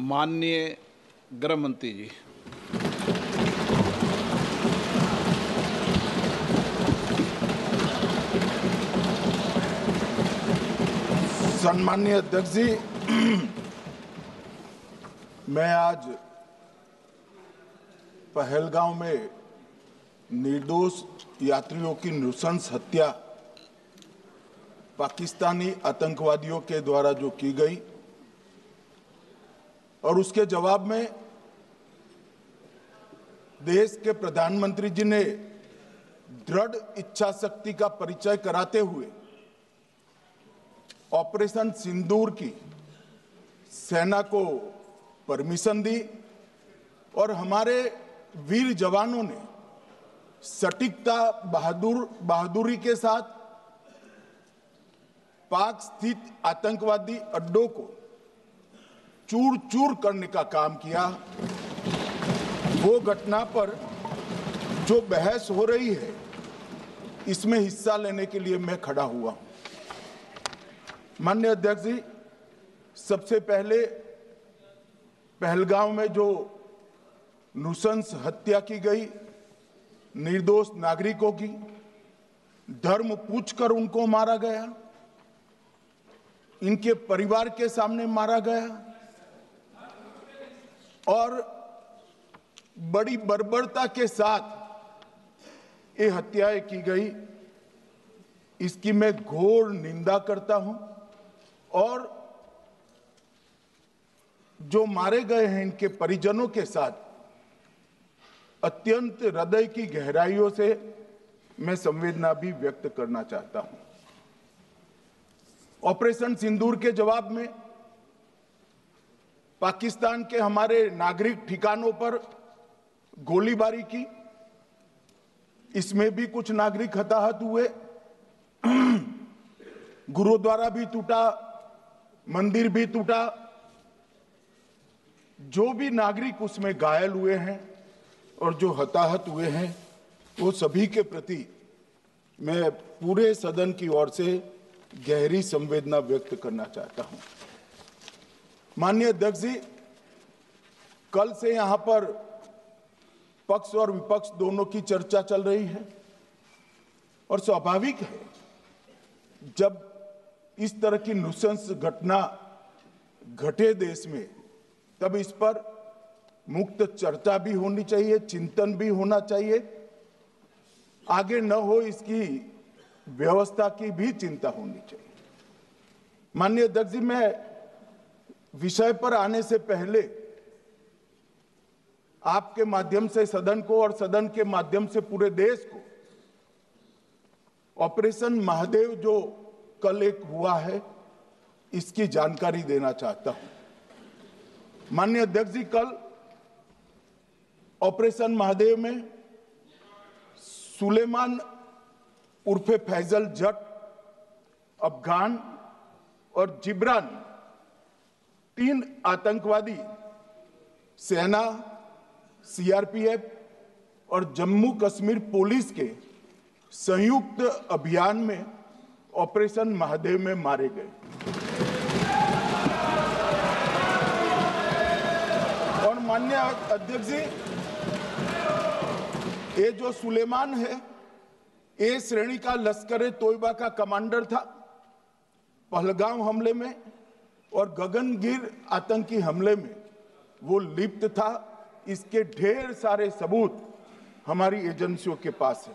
माननीय गृह मंत्री जी। सम्माननीय अध्यक्ष जी, मैं आज पहलगांव में निर्दोष यात्रियों की नृशंस हत्या पाकिस्तानी आतंकवादियों के द्वारा जो की गई और उसके जवाब में देश के प्रधानमंत्री जी ने दृढ़ इच्छा शक्ति का परिचय कराते हुए ऑपरेशन सिंदूर की सेना को परमिशन दी और हमारे वीर जवानों ने सटीकता बहादुरी के साथ पाक स्थित आतंकवादी अड्डों को चूर चूर करने का काम किया। वो घटना पर जो बहस हो रही है, इसमें हिस्सा लेने के लिए मैं खड़ा हुआ हूं। माननीय अध्यक्ष जी, सबसे पहले पहलगांव में जो नृशंस हत्या की गई निर्दोष नागरिकों की, धर्म पूछकर उनको मारा गया, इनके परिवार के सामने मारा गया और बड़ी बर्बरता के साथ ये हत्याएं की गई, इसकी मैं घोर निंदा करता हूं। और जो मारे गए हैं इनके परिजनों के साथ अत्यंत हृदय की गहराइयों से मैं संवेदना भी व्यक्त करना चाहता हूं। ऑपरेशन सिंदूर के जवाब में पाकिस्तान के हमारे नागरिक ठिकानों पर गोलीबारी की, इसमें भी कुछ नागरिक हताहत हुए, गुरुद्वारा भी टूटा, मंदिर भी टूटा। जो भी नागरिक उसमें घायल हुए हैं और जो हताहत हुए हैं, वो सभी के प्रति मैं पूरे सदन की ओर से गहरी संवेदना व्यक्त करना चाहता हूं। माननीय अध्यक्ष जी, कल से यहां पर पक्ष और विपक्ष दोनों की चर्चा चल रही है और स्वाभाविक है, जब इस तरह की नृशंस घटना घटे देश में, तब इस पर मुक्त चर्चा भी होनी चाहिए, चिंतन भी होना चाहिए, आगे न हो इसकी व्यवस्था की भी चिंता होनी चाहिए। माननीय अध्यक्ष जी, मैं विषय पर आने से पहले आपके माध्यम से सदन को और सदन के माध्यम से पूरे देश को ऑपरेशन महादेव जो कल एक हुआ है, इसकी जानकारी देना चाहता हूं। माननीय अध्यक्ष जी, कल ऑपरेशन महादेव में सुलेमान उर्फे फैजल जट, अफगान और जिब्रान, 3 आतंकवादी सेना, सीआरपीएफ और जम्मू कश्मीर पुलिस के संयुक्त अभियान में ऑपरेशन महादेव में मारे गए। और माननीय अध्यक्ष जी, ये जो सुलेमान है, ए श्रेणी का लश्कर तोयबा का कमांडर था। पहलगाम हमले में और गगनगिर आतंकी हमले में वो लिप्त था। इसके ढेर सारे सबूत हमारी एजेंसियों के पास है।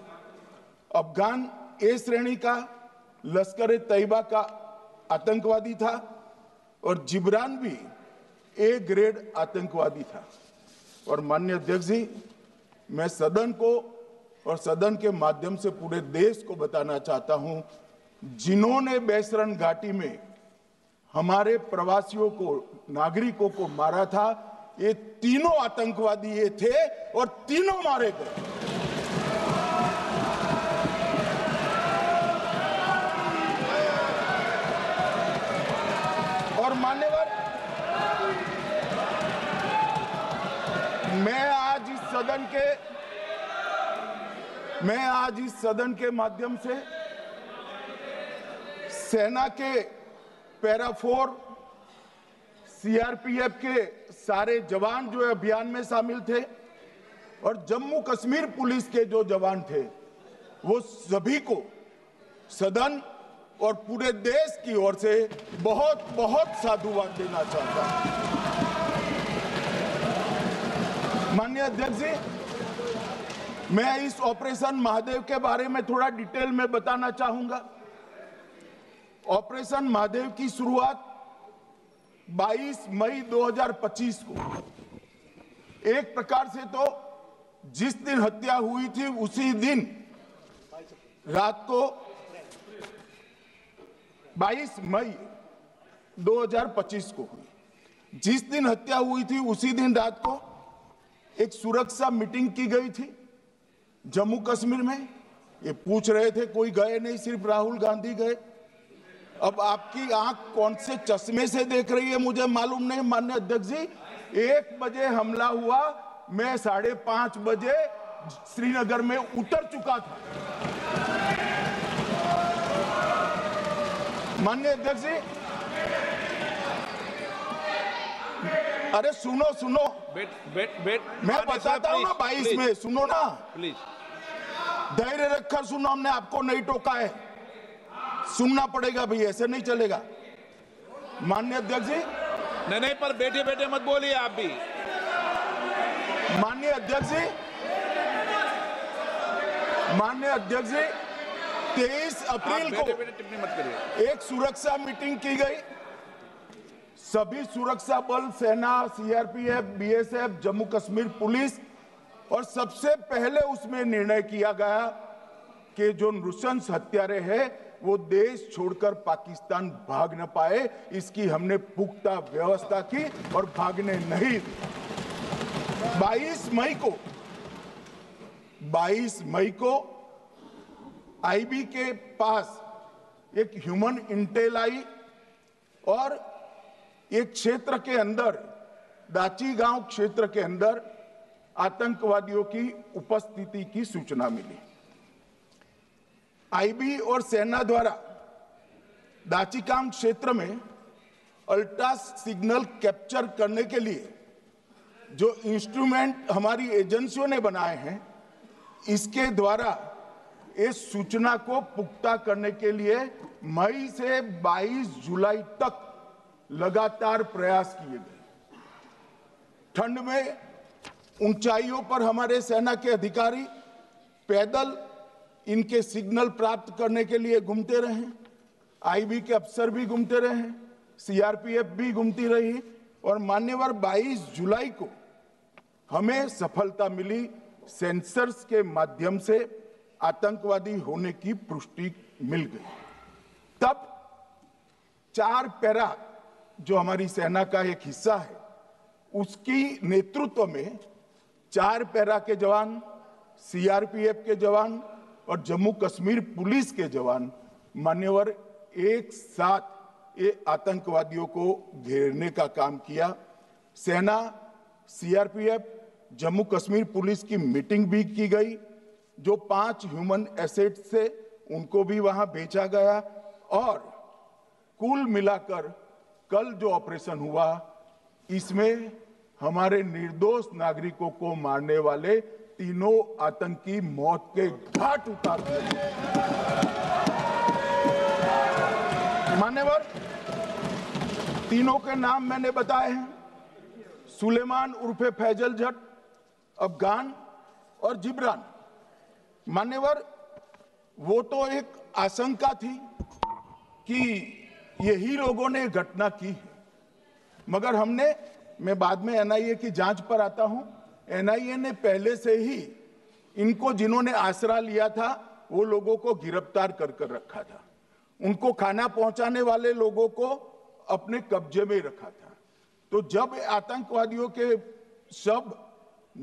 अफगान ए श्रेणी का लश्कर तैयबा का आतंकवादी था और जिब्रान भी ए ग्रेड आतंकवादी था। और माननीय अध्यक्ष जी, मैं सदन को और सदन के माध्यम से पूरे देश को बताना चाहता हूं, जिन्होंने बैसरन घाटी में हमारे प्रवासियों को, नागरिकों को मारा था, ये तीनों आतंकवादी ये थे और तीनों मारे गए। और मान्यवर, मैं आज इस सदन के माध्यम से सेना के पैरा 4 सीआरपीएफ के सारे जवान जो अभियान में शामिल थे और जम्मू कश्मीर पुलिस के जो जवान थे, वो सभी को सदन और पूरे देश की ओर से बहुत बहुत साधुवाद देना चाहता हूं। माननीय अध्यक्ष जी, मैं इस ऑपरेशन महादेव के बारे में थोड़ा डिटेल में बताना चाहूंगा। ऑपरेशन महादेव की शुरुआत 22 मई 2025 को, एक प्रकार से तो जिस दिन हत्या हुई थी उसी दिन रात को 22 मई 2025 को हुई। जिस दिन हत्या हुई थी उसी दिन रात को एक सुरक्षा मीटिंग की गई थी जम्मू कश्मीर में। ये पूछ रहे थे, कोई गए नहीं, सिर्फ राहुल गांधी गए। अब आपकी आंख कौन से चश्मे से देख रही है मुझे मालूम नहीं। माननीय अध्यक्ष जी, 1 बजे हमला हुआ, मैं 5:30 बजे श्रीनगर में उतर चुका था। माननीय अध्यक्ष जी, अरे सुनो सुनो, मैं बताता हूँ ना 22 में, सुनो ना प्लीज, धैर्य रखकर सुनो। हमने आपको नहीं टोका है, सुनना पड़ेगा भाई, ऐसे नहीं चलेगा। माननीय अध्यक्ष जी, नहीं, पर बैठे बैठे मत बोलिए आप भी। माननीय अध्यक्ष जी, 23 अप्रैल को टिप्पणी मत करिए। एक सुरक्षा मीटिंग की गई। सभी सुरक्षा बल, सेना, CRPF, BSF, Jammu Kashmir police, और सबसे पहले उसमें निर्णय किया गया कि जो नृशंस हत्यारे हैं वो देश छोड़कर पाकिस्तान भाग न पाए, इसकी हमने पुख्ता व्यवस्था की और भागने नहीं। 22 मई को आईबी के पास एक ह्यूमन इंटेल आई और एक क्षेत्र के अंदर, दाची गांव क्षेत्र के अंदर आतंकवादियों की उपस्थिति की सूचना मिली। आईबी और सेना द्वारा दाचीकाम क्षेत्र में अल्ट्रा सिग्नल कैप्चर करने के लिए जो इंस्ट्रूमेंट हमारी एजेंसियों ने बनाए हैं, इसके द्वारा इस सूचना को पुख्ता करने के लिए मई से 22 जुलाई तक लगातार प्रयास किए गए। ठंड में ऊंचाइयों पर हमारे सेना के अधिकारी पैदल इनके सिग्नल प्राप्त करने के लिए घूमते रहे, आईबी के अफसर भी घूमते रहे, सीआरपीएफ भी घूमती रही, और मान्यवर 22 जुलाई को हमें सफलता मिली। सेंसर्स के माध्यम से आतंकवादी होने की पुष्टि मिल गई। तब 4 पैरा जो हमारी सेना का एक हिस्सा है, उसकी नेतृत्व में 4 पैरा के जवान, सीआरपीएफ के जवान और जम्मू कश्मीर पुलिस के जवान मान्यवर एक साथ ये आतंकवादियों को घेरने का काम किया। सेना, सीआरपीएफ, जम्मू कश्मीर पुलिस की मीटिंग भी की गई। जो 5 ह्यूमन एसेट से उनको भी वहां भेजा गया, और कुल मिलाकर कल जो ऑपरेशन हुआ, इसमें हमारे निर्दोष नागरिकों को मारने वाले तीनों आतंकी मौत के घाट उतार दिए। मान्यवर, तीनों के नाम मैंने बताए हैं, सुलेमान उर्फे फैजल जट, अफगान और जिब्रान। मान्यवर, वो तो एक आशंका थी कि यही लोगों ने घटना की है, मगर मैं बाद में एनआईए की जांच पर आता हूं, एनआईए ने पहले से ही इनको, जिन्होंने आसरा लिया था, वो लोगों को गिरफ्तार कर रखा था। उनको खाना पहुंचाने वाले लोगों को अपने कब्जे में रखा था। तो जब आतंकवादियों के शव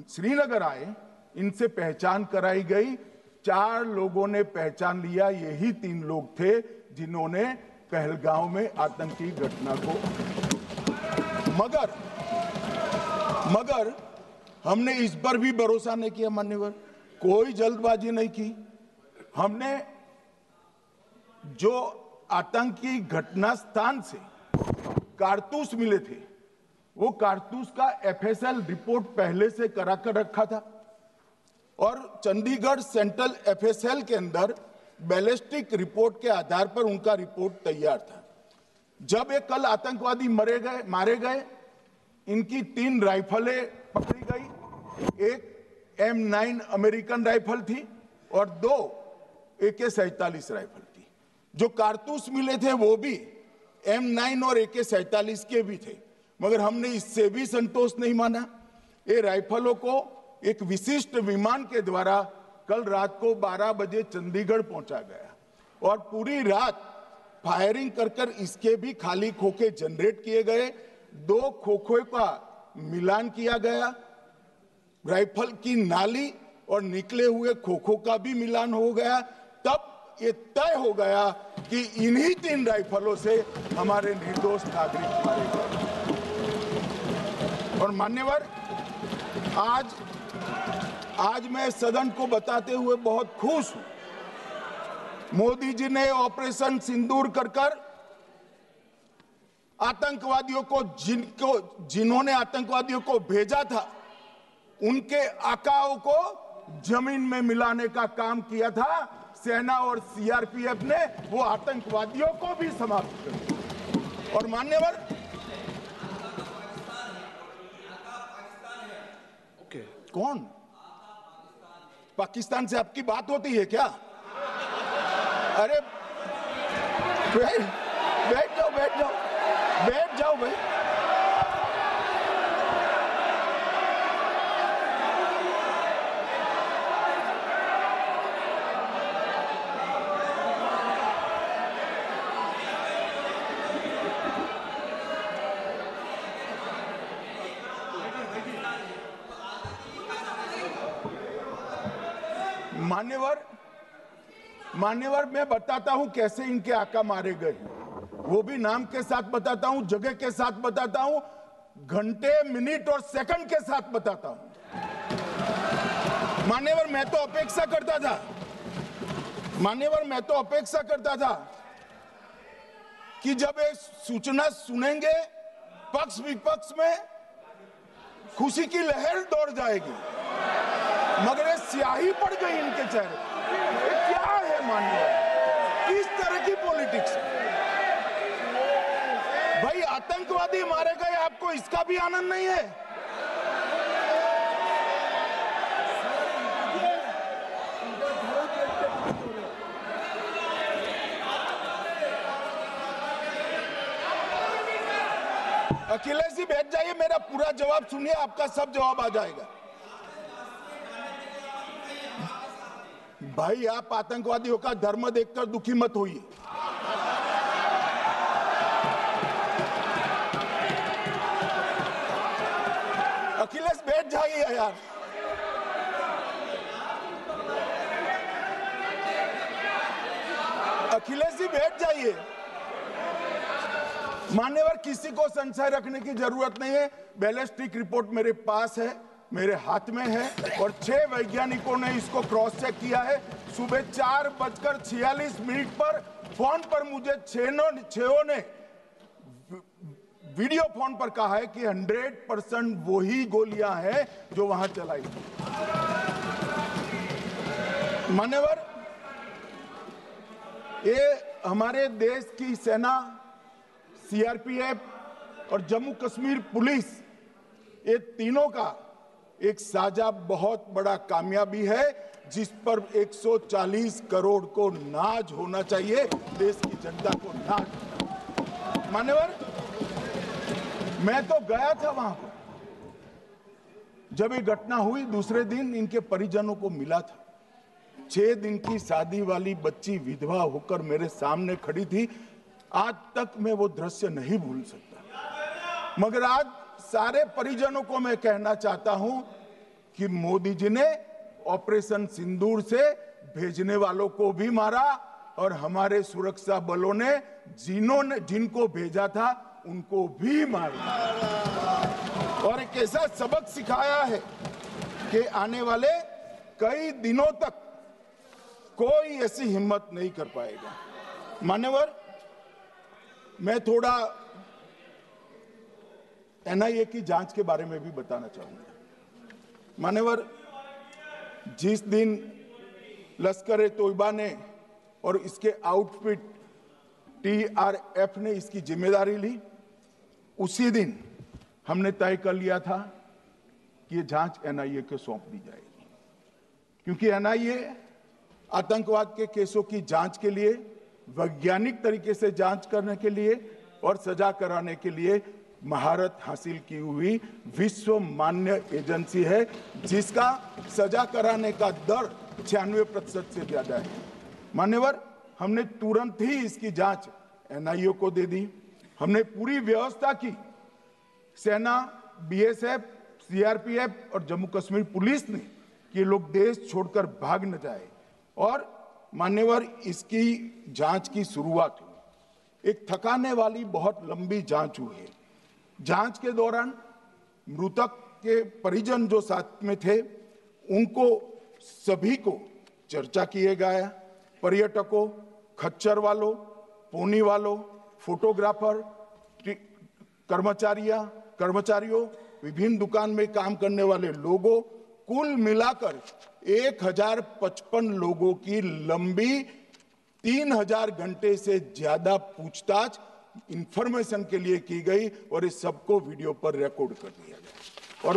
श्रीनगर आए, इनसे पहचान कराई गई। 4 लोगों ने पहचान लिया, यही 3 लोग थे जिन्होंने पहलगांव में आतंकी घटना को, मगर हमने इस पर भी भरोसा नहीं किया मान्यवर, कोई जल्दबाजी नहीं की। हमने जो आतंकी घटना स्थान से कारतूस मिले थे, वो कारतूस का एफएसएल रिपोर्ट पहले से करा कर रखा था और चंडीगढ़ सेंट्रल एफएसएल के अंदर बैलिस्टिक रिपोर्ट के आधार पर उनका रिपोर्ट तैयार था। जब ये कल आतंकवादी मारे गए, इनकी 3 राइफलें पकड़ी गई। एक M9 अमेरिकन राइफल थी और 2 AK-47 राइफल थी। जो कारतूस मिले थे वो भी M9 और AK-47 के भी थे, मगर हमने इससे भी संतोष नहीं माना। ये राइफलों को एक विशिष्ट विमान के द्वारा कल रात को 12 बजे चंडीगढ़ पहुंचा गया और पूरी रात फायरिंग कर इसके भी खाली खोखे जनरेट किए गए। 2 खोखों का मिलान किया गया, राइफल की नाली और निकले हुए खोखों का भी मिलान हो गया। तब ये तय हो गया कि इन्हीं 3 राइफलों से हमारे निर्दोष नागरिक मारे गए। और मान्यवर, आज मैं सदन को बताते हुए बहुत खुश हूं। मोदी जी ने ऑपरेशन सिंदूर कर आतंकवादियों को जिन्होंने आतंकवादियों को भेजा था, उनके आकाओं को जमीन में मिलाने का काम किया था। सेना और सीआरपीएफ ने वो आतंकवादियों को भी समाप्त कर दिया। और मान्यवर, कौन पाकिस्तान से आपकी बात होती है क्या? अरे बैठ जाओ भाई। मान्यवर, मैं बताता हूं कैसे इनके आका मारे गए, वो भी नाम के साथ बताता हूं, जगह के साथ बताता हूं, घंटे, मिनट और सेकंड के साथ बताता हूं। मान्यवर, मैं तो अपेक्षा करता था कि जब ये सूचना सुनेंगे पक्ष विपक्ष में खुशी की लहर दौड़ जाएगी, मगर ये स्याही पड़ गई इनके चेहरे। ये क्या है मान्यवर? किस तरह की पॉलिटिक्स? भाई, आतंकवादी मारे गए, आपको इसका भी आनंद नहीं है? अखिलेश जी बैठ जाइए, मेरा पूरा जवाब सुनिए, आपका सब जवाब आ जाएगा। भाई, आप आतंकवादियों का धर्म देखकर दुखी मत होइए। अखिलेश बैठ जाइए यार। अखिलेश जी बैठ जाइए। मान्यवर, किसी को संशय रखने की जरूरत नहीं है। बैलिस्टिक रिपोर्ट मेरे पास है, मेरे हाथ में है और 6 वैज्ञानिकों ने इसको क्रॉस चेक किया है। सुबह 4:46 पर फोन पर मुझे 6 ने वीडियो फोन पर कहा है कि 100% वही गोलियां हैं जो वहां चलाई। मान्यवर, ये हमारे देश की सेना, सीआरपीएफ और जम्मू कश्मीर पुलिस, ये तीनों का एक साझा बहुत बड़ा कामयाबी है, जिस पर 140 करोड़ को नाज होना चाहिए, देश की जनता को नाज। मान्यवर, मैं तो गया था वहां पर जब ये घटना हुई। दूसरे दिन इनके परिजनों को मिला था। 6 दिन की शादी वाली बच्ची विधवा होकर मेरे सामने खड़ी थी। आज तक मैं वो दृश्य नहीं भूल सकता। मगर आज सारे परिजनों को मैं कहना चाहता हूं कि मोदी जी ने ऑपरेशन सिंदूर से भेजने वालों को भी मारा और हमारे सुरक्षा बलों ने जिनको भेजा था उनको भी मारा और एक ऐसा सबक सिखाया है कि आने वाले कई दिनों तक कोई ऐसी हिम्मत नहीं कर पाएगा। मान्यवर, मैं थोड़ा एनआईए की जांच के बारे में भी बताना चाहूंगा। मान्यवर, जिस दिन लश्कर ए तोयबा ने और इसके आउटफिट टीआरएफ ने इसकी जिम्मेदारी ली, उसी दिन हमने तय कर लिया था कि ये जांच एनआईए को सौंप दी जाएगी, क्योंकि एनआईए आतंकवाद के केसों की जांच के लिए, वैज्ञानिक तरीके से जांच करने के लिए और सजा कराने के लिए महारत हासिल की हुई विश्व मान्य एजेंसी है, जिसका सजा कराने का दर 96% से ज्यादा है। मान्यवर, हमने तुरंत ही इसकी जांच एनआईए को दे दी। हमने पूरी व्यवस्था की। सेना, बीएसएफ, सीआरपीएफ और जम्मू कश्मीर पुलिस ने कि लोग देश छोड़कर भाग न जाए। और मान्यवर, इसकी जांच की शुरुआत हुई। एक थकाने वाली बहुत लंबी जांच हुई है। जांच के दौरान मृतक के परिजन जो साथ में थे, उनको सभी को चर्चा किए गया। पर्यटकों, खच्चर वालों, पोनी वालों, फोटोग्राफर, कर्मचारियों, विभिन्न दुकान में काम करने वाले लोगों, कुल मिलाकर 1055 लोगों की लंबी 3000 घंटे से ज्यादा पूछताछ इंफॉर्मेशन के लिए की गई और इस सबको वीडियो पर रिकॉर्ड कर दिया गया। और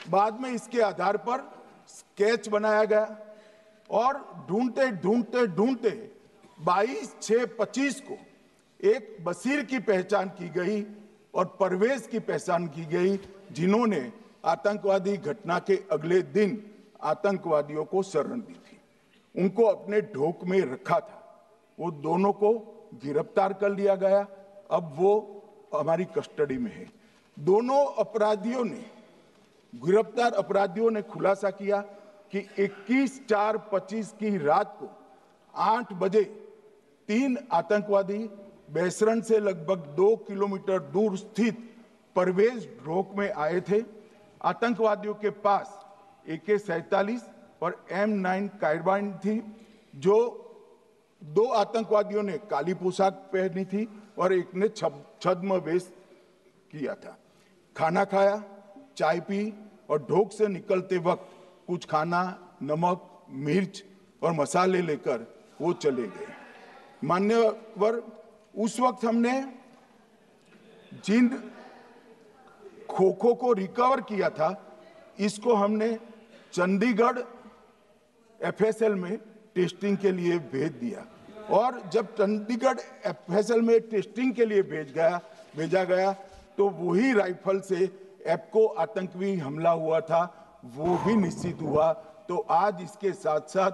बाद में इसके आधार पर स्केच बनाया गया और ढूंढते 22/6/25 को एक बशीर की पहचान की गई और परवेज की पहचान की गई, जिन्होंने आतंकवादी घटना के अगले दिन आतंकवादियों को शरण दी थी। उनको अपने ढोक में रखा था। वो दोनों को गिरफ्तार कर लिया गया। अब वो हमारी कस्टडी में है। दोनों गिरफ्तार अपराधियों ने खुलासा किया कि 21/4/25 की रात को 8 बजे 3 आतंकवादी बेसरण से लगभग 2 किलोमीटर दूर स्थित परवेज ढोक में आए थे। आतंकवादियों के पास AK-47 और M9 कार्बाइन थी। जो 2 आतंकवादियों ने काली पोशाक पहनी थी और एक ने छद्म वेश किया था। खाना खाया, चाय पी और ढोक से निकलते वक्त कुछ खाना, नमक, मिर्च और मसाले लेकर वो चले गए। मान्यवर, उस वक्त हमने जिन खोखों को रिकवर किया था, इसको हमने चंडीगढ़ FSL में टेस्टिंग के लिए भेज दिया। और जब चंडीगढ़ FSL में टेस्टिंग के लिए भेजा गया तो वही राइफल से एप्को आतंकी हमला हुआ था, वो भी निश्चित हुआ। तो आज इसके साथ साथ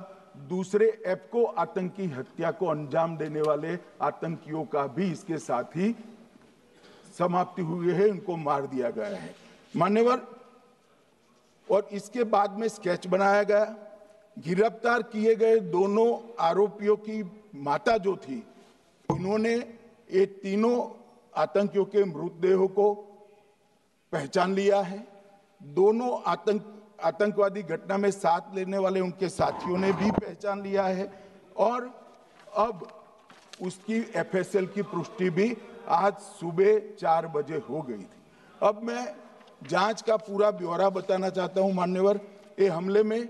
दूसरे एप्को आतंकी हत्या को अंजाम देने वाले आतंकियों का भी इसके साथ ही समाप्ति हुई है, उनको मार दिया गया है। मान्यवर, और इसके बाद में स्केच बनाया गया। गिरफ्तार किए गए दोनों आरोपियों की माता जो थी, इन्होंने ये तीनों आतंकियों के मृतदेहों को पहचान लिया है। दोनों आतंकवादी घटना में साथ लेने वाले उनके साथियों ने भी पहचान लिया है। और अब उसकी FSL की पुष्टि भी आज सुबह 4 बजे हो गई थी। अब मैं जांच का पूरा ब्यौरा बताना चाहता हूं। मान्यवर, ये हमले में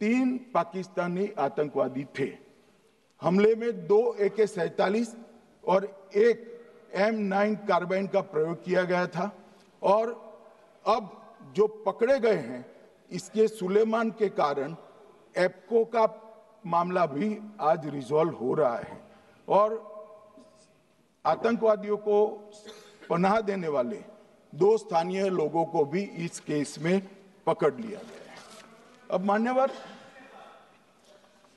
3 पाकिस्तानी आतंकवादी थे। हमले में 2 AK-47 और 1 M9 कार्बाइन का प्रयोग किया गया था। और अब जो पकड़े गए हैं, इसके सुलेमान के कारण एप्को का मामला भी आज रिजॉल्व हो रहा है और आतंकवादियों को पनाह देने वाले 2 स्थानीय लोगों को भी इस केस में पकड़ लिया गया है। अब मान्यवर,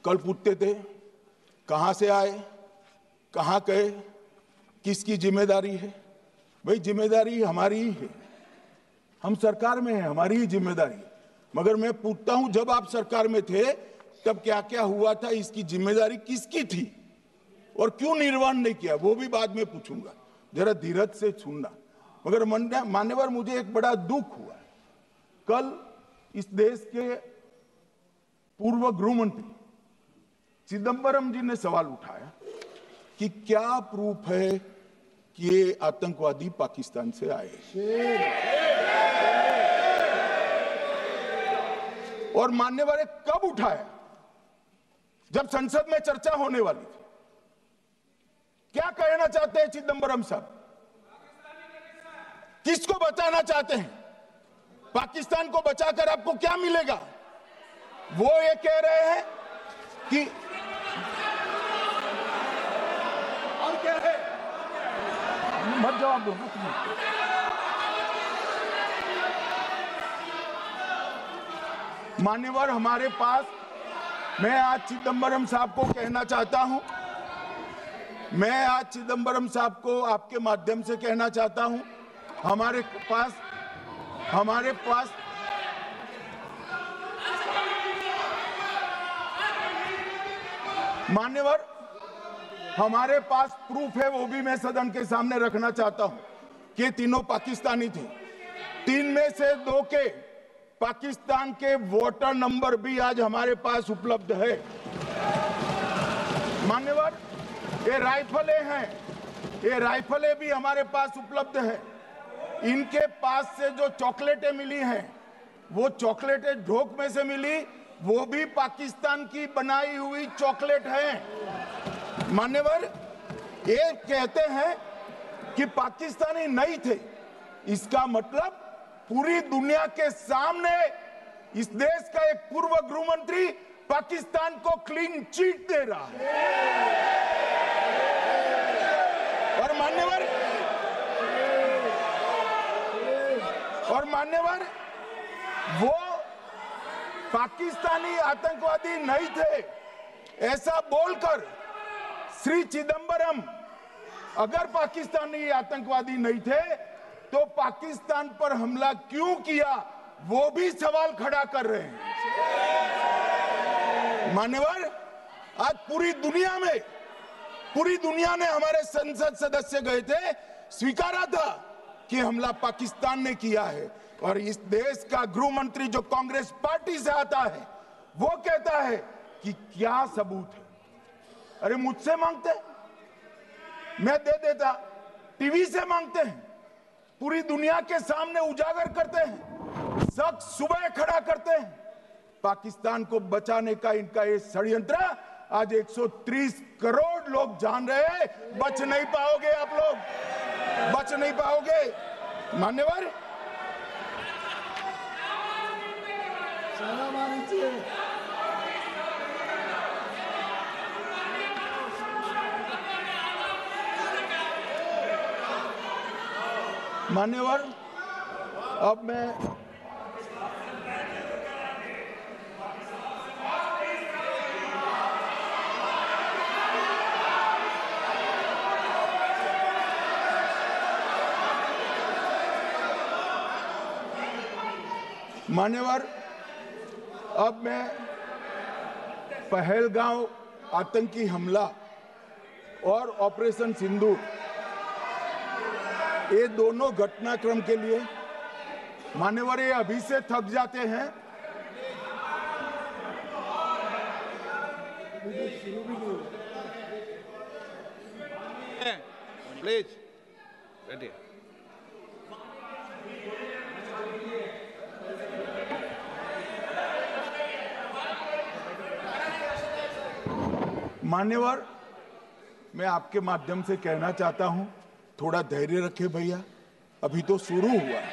कल पूछते थे कहां से आए, कहां गए, किसकी जिम्मेदारी है। भाई, जिम्मेदारी हमारी ही है। हम सरकार में हैं, हमारी ही जिम्मेदारी है। मगर मैं पूछता हूं, जब आप सरकार में थे तब क्या क्या हुआ था, इसकी जिम्मेदारी किसकी थी और क्यों निर्वहन नहीं किया, वो भी बाद में पूछूंगा। जरा धीरज से सुनना। मगर मान्यवर, मुझे एक बड़ा दुख हुआ। कल इस देश के पूर्व गृह मंत्री चिदंबरम जी ने सवाल उठाया कि क्या प्रूफ है कि ये आतंकवादी पाकिस्तान से आए और मान्यवर कब उठाया? जब संसद में चर्चा होने वाली थी। क्या कहना चाहते हैं चिदंबरम साहब? किसको बचाना चाहते हैं? पाकिस्तान को बचाकर आपको क्या मिलेगा? वो ये कह रहे हैं कि और क्या है? मत जवाब दो। मान्यवर हमारे पास, मैं आज चिदंबरम साहब को कहना चाहता हूं, मैं आज चिदंबरम साहब को आपके माध्यम से कहना चाहता हूं, हमारे पास मान्यवर हमारे पास प्रूफ है, वो भी मैं सदन के सामने रखना चाहता हूं कि तीनों पाकिस्तानी थे। 3 में से 2 के पाकिस्तान के वोटर नंबर भी आज हमारे पास उपलब्ध है। मान्यवर ये राइफलें हैं, ये राइफलें भी हमारे पास उपलब्ध है। इनके पास से जो चॉकलेटें मिली हैं, वो चॉकलेटें ढोक में से मिली, वो भी पाकिस्तान की बनाई हुई चॉकलेट है। मान्यवर ये कहते हैं कि पाकिस्तानी नहीं थे, इसका मतलब पूरी दुनिया के सामने इस देश का एक पूर्व गृह मंत्री पाकिस्तान को क्लीन चिट दे रहा है। और मान्यवर वो पाकिस्तानी आतंकवादी नहीं थे, ऐसा बोलकर श्री चिदंबरम अगर पाकिस्तानी आतंकवादी नहीं थे तो पाकिस्तान पर हमला क्यों किया, वो भी सवाल खड़ा कर रहे हैं। मान्यवर आज पूरी दुनिया ने हमारे संसद सदस्य गए थे, स्वीकारा था कि हमला पाकिस्तान ने किया है। और इस देश का गृह मंत्री जो कांग्रेस पार्टी से आता है, वो कहता है कि क्या सबूत है? अरे मुझसे मांगते, मैं दे देता। टीवी से मांगते हैं, पूरी दुनिया के सामने उजागर करते हैं, शख्स सुबह खड़ा करते हैं। पाकिस्तान को बचाने का इनका ये षड्यंत्र आज 130 करोड़ लोग जान रहे हैं। बच नहीं पाओगे आप लोग, बच नहीं पाओगे। मान्यवर मान्यवर अब मैं पहलगांव आतंकी हमला और ऑपरेशन सिंदूर, ये दोनों घटनाक्रम के लिए मान्यवर ये अभी से थक जाते हैं। प्लीज बैठिए। मान्यवर मैं आपके माध्यम से कहना चाहता हूं, थोड़ा धैर्य रखे भैया, अभी तो शुरू हुआ है,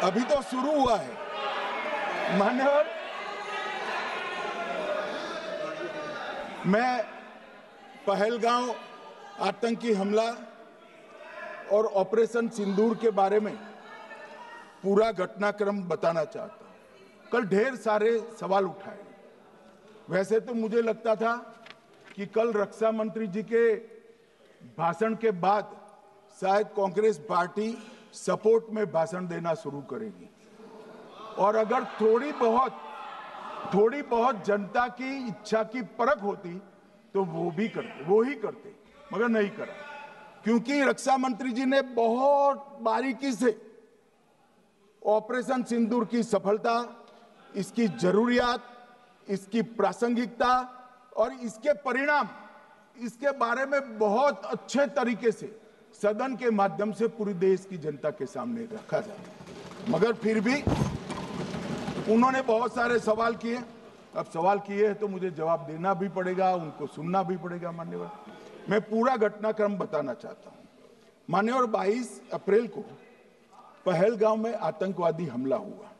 अभी तो शुरू हुआ है। मान्यवर मैं पहलगांव आतंकी हमला और ऑपरेशन सिंदूर के बारे में पूरा घटनाक्रम बताना चाहता हूं। कल ढेर सारे सवाल उठाए। वैसे तो मुझे लगता था कि कल रक्षा मंत्री जी के भाषण के बाद शायद कांग्रेस पार्टी सपोर्ट में भाषण देना शुरू करेगी और अगर थोड़ी बहुत जनता की इच्छा की परख होती तो वो ही करते, मगर नहीं करा। क्योंकि रक्षा मंत्री जी ने बहुत बारीकी से ऑपरेशन सिंदूर की सफलता, इसकी जरूरियात, इसकी प्रासंगिकता और इसके परिणाम, इसके बारे में बहुत अच्छे तरीके से सदन के माध्यम से पूरी देश की जनता के सामने रखा जाता है। मगर फिर भी उन्होंने बहुत सारे सवाल किए। अब सवाल किए हैं तो मुझे जवाब देना भी पड़ेगा, उनको सुनना भी पड़ेगा। मान्यवर, मैं पूरा घटनाक्रम बताना चाहता हूं। मान्यवर, 22 अप्रैल को पहलगांव में आतंकवादी हमला हुआ।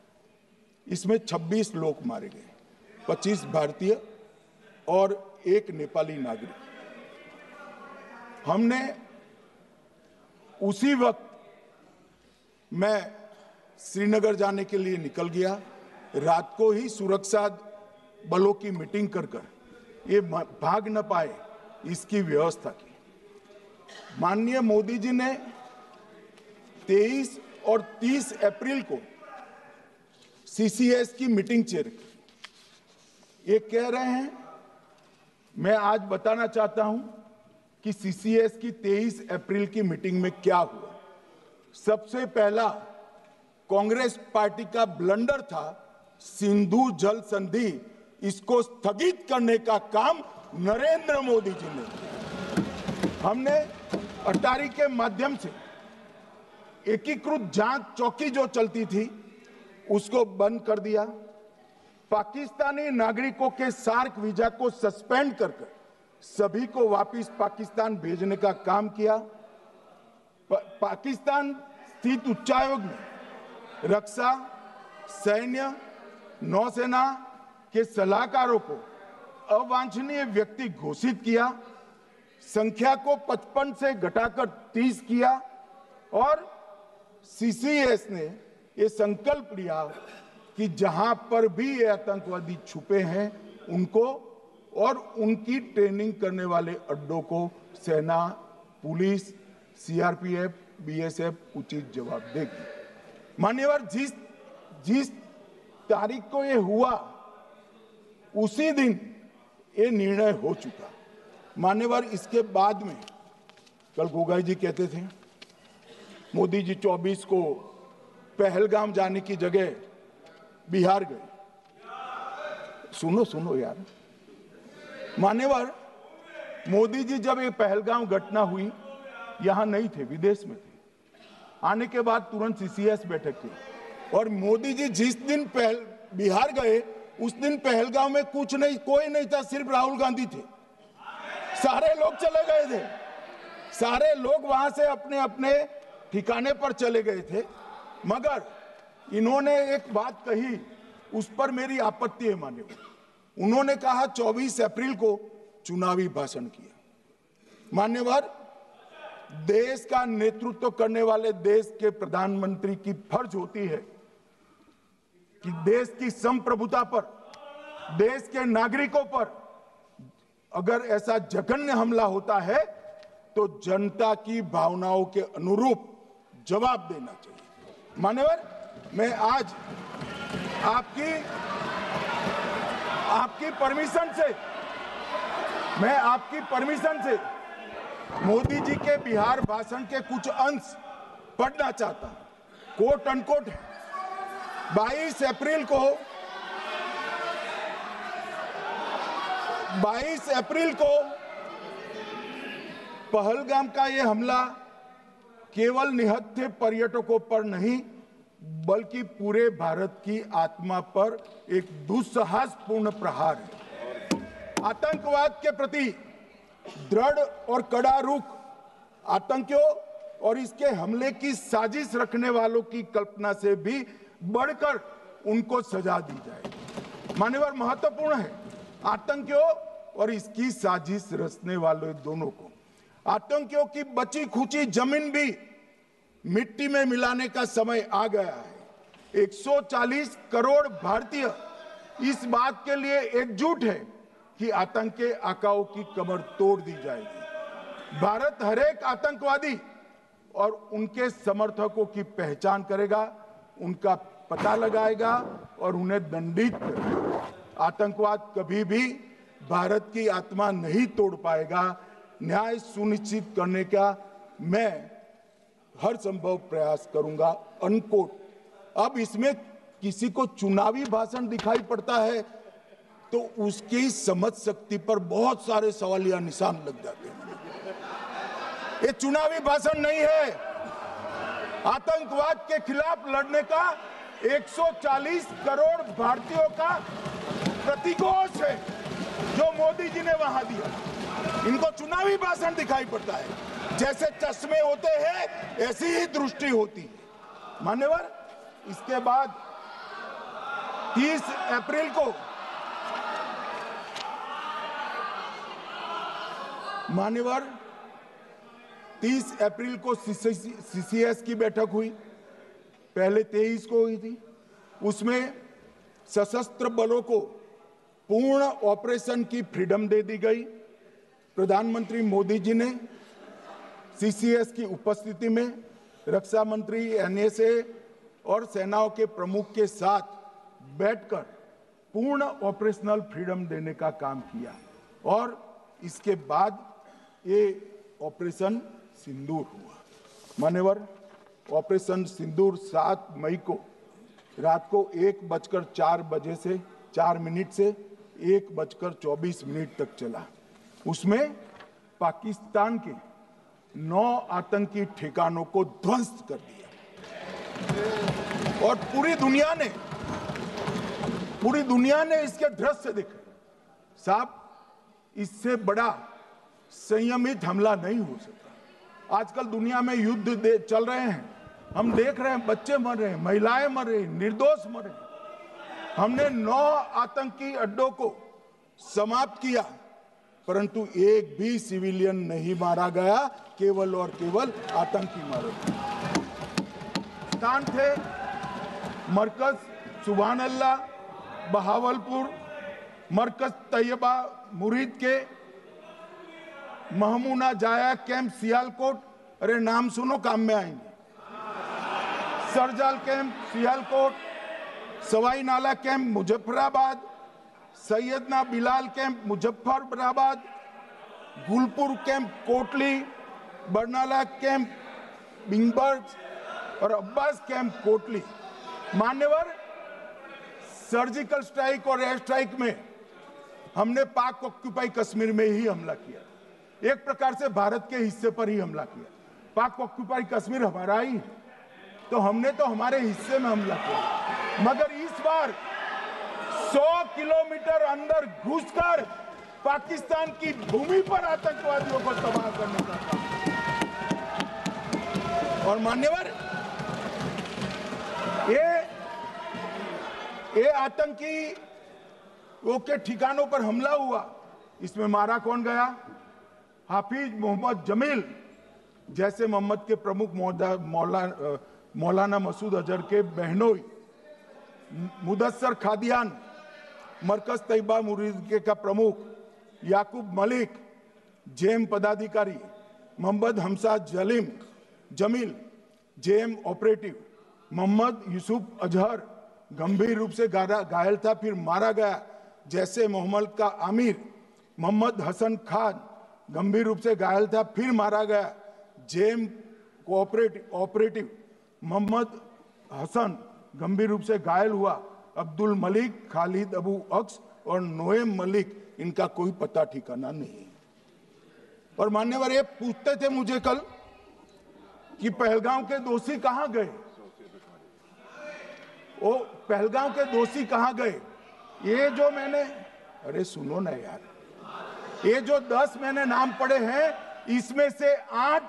इसमें 26 लोग मारे गए, 25 भारतीय और 1 नेपाली नागरिक। हमने उसी वक्त मैं श्रीनगर जाने के लिए निकल गया। रात को ही सुरक्षा बलों की मीटिंग कर ये भाग न पाए इसकी व्यवस्था की। माननीय मोदी जी ने 23 और 30 अप्रैल को सीसीएस की मीटिंग चेयर की। ये कह रहे हैं, मैं आज बताना चाहता हूं कि सीसीएस की 23 अप्रैल की मीटिंग में क्या हुआ। सबसे पहला कांग्रेस पार्टी का ब्लंडर था सिंधु जल संधि, इसको स्थगित करने का काम नरेंद्र मोदी जी ने किया। हमने अटारी के माध्यम से एकीकृत जांच चौकी जो चलती थी उसको बंद कर दिया। पाकिस्तानी नागरिकों के सार्क वीजा को सस्पेंड कर सभी को वापस पाकिस्तान भेजने का काम किया। पाकिस्तान स्थित उच्चायोग में रक्षा, सैन्य, नौसेना के सलाहकारों को अवांछनीय व्यक्ति घोषित किया। संख्या को 55 से घटाकर 30 किया और सीसीएस ने ये संकल्प लिया कि जहां पर भी ये आतंकवादी छुपे हैं उनको और उनकी ट्रेनिंग करने वाले अड्डों को सेना, पुलिस, सीआरपीएफ, बीएसएफ उचित जवाब देगी। मान्यवर, जिस तारीख को ये हुआ उसी दिन ये निर्णय हो चुका। मान्यवर, इसके बाद में कल गोगाई जी कहते थे मोदी जी 24 को पहलगाम जाने की जगह बिहार गए। सुनो यार। मान्यवर, मोदी जी जब ये पहलगाम घटना हुई यहां नहीं थे, विदेश में थे। आने के बाद तुरंत सीसीएस बैठक की और मोदी जी जिस दिन बिहार गए उस दिन पहलगाम में कुछ नहीं, कोई नहीं था, सिर्फ राहुल गांधी थे। सारे लोग चले गए थे, सारे लोग वहां से अपने अपने ठिकाने पर चले गए थे। मगर इन्होंने एक बात कही, उस पर मेरी आपत्ति है। मान्यवर, उन्होंने कहा 24 अप्रैल को चुनावी भाषण किया। मान्यवर, देश का नेतृत्व करने वाले देश के प्रधानमंत्री की फर्ज होती है कि देश की संप्रभुता पर, देश के नागरिकों पर अगर ऐसा जघन्य हमला होता है तो जनता की भावनाओं के अनुरूप जवाब देना चाहिए। मान्यवर, मैं आज आपकी परमिशन से मोदी जी के बिहार भाषण के कुछ अंश पढ़ना चाहता हूं। कोट अनकोट है। 22 अप्रैल को पहलगाम का यह हमला केवल निहत्थे पर्यटकों पर नहीं बल्कि पूरे भारत की आत्मा पर एक दुस्साहसपूर्ण प्रहार है। आतंकवाद के प्रति दृढ़ और कड़ा रुख, आतंकियों और इसके हमले की साजिश रखने वालों की कल्पना से भी बढ़कर उनको सजा दी जाए। मान्यवर, महत्वपूर्ण है आतंकियों और इसकी साजिश रचने वाले दोनों को। आतंकियों की बची खुची जमीन भी मिट्टी में मिलाने का समय आ गया है। 140 करोड़ भारतीय इस बात के लिए एकजुट है कि आतंक के आकाओं की कमर तोड़ दी जाएगी। भारत हरेक आतंकवादी और उनके समर्थकों की पहचान करेगा, उनका पता लगाएगा और उन्हें दंडित करेगा। आतंकवाद कभी भी भारत की आत्मा नहीं तोड़ पाएगा। न्याय सुनिश्चित करने का मैं हर संभव प्रयास करूंगा। अनकोट। अब इसमें किसी को चुनावी भाषण दिखाई पड़ता है तो उसकी समझ शक्ति पर बहुत सारे सवालिया निशान लग जाते हैं। ये चुनावी भाषण नहीं है। आतंकवाद के खिलाफ लड़ने का 140 करोड़ भारतीयों का प्रतिघोष है जो मोदी जी ने वहां दिया। इनको चुनावी भाषण दिखाई पड़ता है। जैसे चश्मे होते हैं ऐसी ही दृष्टि होती है। मान्यवर, इसके बाद 30 अप्रैल को मान्यवर 30 अप्रैल को सीसीएस की बैठक हुई, पहले 23 को हुई थी। उसमें सशस्त्र बलों को पूर्ण ऑपरेशन की फ्रीडम दे दी गई। प्रधानमंत्री मोदी जी ने सीसीएस की उपस्थिति में रक्षा मंत्री, एनएसए और सेनाओं के प्रमुख के साथ बैठकर पूर्ण ऑपरेशनल फ्रीडम देने का काम किया और इसके बाद ये ऑपरेशन सिंदूर हुआ। मान्यवर, ऑपरेशन सिंदूर 7 मई को रात को 1:04 से 4 मिनट से 1:24 तक चला। उसमें पाकिस्तान के 9 आतंकी ठिकानों को ध्वस्त कर दिया और पूरी दुनिया ने इसके दृश्य देखे। साहब, इससे बड़ा संयमित हमला नहीं हो सकता। आजकल दुनिया में युद्ध चल रहे हैं, हम देख रहे हैं, बच्चे मर रहे हैं, महिलाएं मर रही, निर्दोष मर रहे। हमने 9 आतंकी अड्डों को समाप्त किया, परंतु एक भी सिविलियन नहीं मारा गया, केवल और केवल आतंकी मारे गए। स्थान थे मरकज सुभान अल्लाह बहावलपुर, मरकज तैयबा मुरीद के, महमूना जाया कैंप सियालकोट, अरे नाम सुनो काम में आएंगे, सरजाल camp Sialkot, Sawai Nala camp Muzaffarabad, Syedna Bilal camp Muzaffarabad, Gulpur camp Kotli, Barnala camp बिंगबर्ग और अब्बास कैंप कोटली। मान्यवर, सर्जिकल स्ट्राइक और एयर स्ट्राइक में हमने पाक ऑक्यूपाई कश्मीर में ही हमला किया, एक प्रकार से भारत के हिस्से पर ही हमला किया। पाक ऑक्यूपाई कश्मीर हमारा ही, तो हमने तो हमारे हिस्से में हमला किया। मगर इस बार 100 किलोमीटर अंदर घुसकर पाकिस्तान की भूमि पर आतंकवादियों को तबाह करने का काम। और मान्यवर, ये आतंकी के ठिकानों पर हमला हुआ, इसमें मारा कौन गया? हाफिज मोहम्मद जमील जैसे मोहम्मद के प्रमुख मौलाना मसूद अजहर के बहनोई, मुदस्सर खादियान मरकज तैयबा मुरीद का प्रमुख, याकूब मलिक जेएम पदाधिकारी, मोहम्मद हमसा जमील जेएम ऑपरेटिव, मोहम्मद यूसुफ अजहर गंभीर रूप से घायल था, फिर मारा गया। जैसे मोहम्मद का आमिर मोहम्मद हसन खान गंभीर रूप से घायल था, फिर मारा गया। जेएम ऑपरेटिव मोहम्मद हसन गंभीर रूप से घायल हुआ। अब्दुल मलिक, खालिद अबू अक्स और नोएम मलिक, इनका कोई पता ठिकाना नहीं। और मान्यवर, ये पूछते थे मुझे कल कि पहलगांव के दोषी कहां गए, वो पहलगांव के दोषी कहां गए? ये जो मैंने, अरे सुनो ना यार, ये जो 10 मैंने नाम पढ़े हैं, इसमें से 8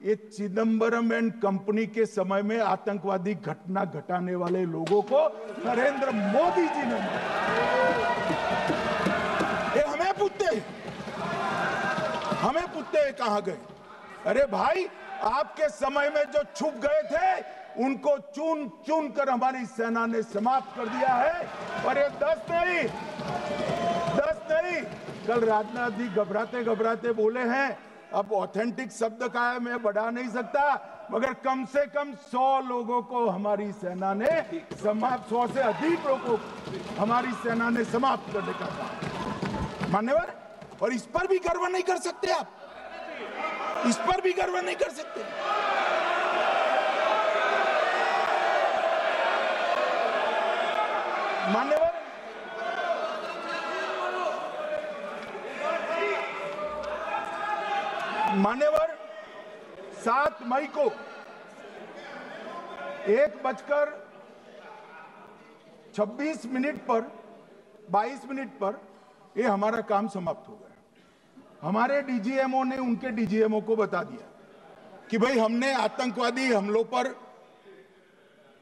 ये चिदंबरम एंड कंपनी के समय में आतंकवादी घटना घटाने वाले लोगों को नरेंद्र मोदी जी ने मारा। ये हमें पूछते हैं कहां गए? अरे भाई, आपके समय में जो छुप गए थे उनको चुन चुन कर हमारी सेना ने समाप्त कर दिया है। और ये 10 नहीं, कल राजनाथ जी घबराते बोले हैं, अब ऑथेंटिक शब्द का है, मैं बढ़ा नहीं सकता, मगर कम से कम 100 लोगों को हमारी सेना ने समाप्त, 100 से अधिक लोगों को हमारी सेना ने समाप्त करने का काम। मान्यवर, और इस पर भी गर्व नहीं कर सकते आप? इस पर भी गर्व नहीं कर सकते? मान्यवर, 7 मई को 1:26 पर 22 मिनट पर ये हमारा काम समाप्त हो गया। हमारे डीजीएमओ ने उनके डीजीएमओ को बता दिया कि भाई हमने आतंकवादी हमलों पर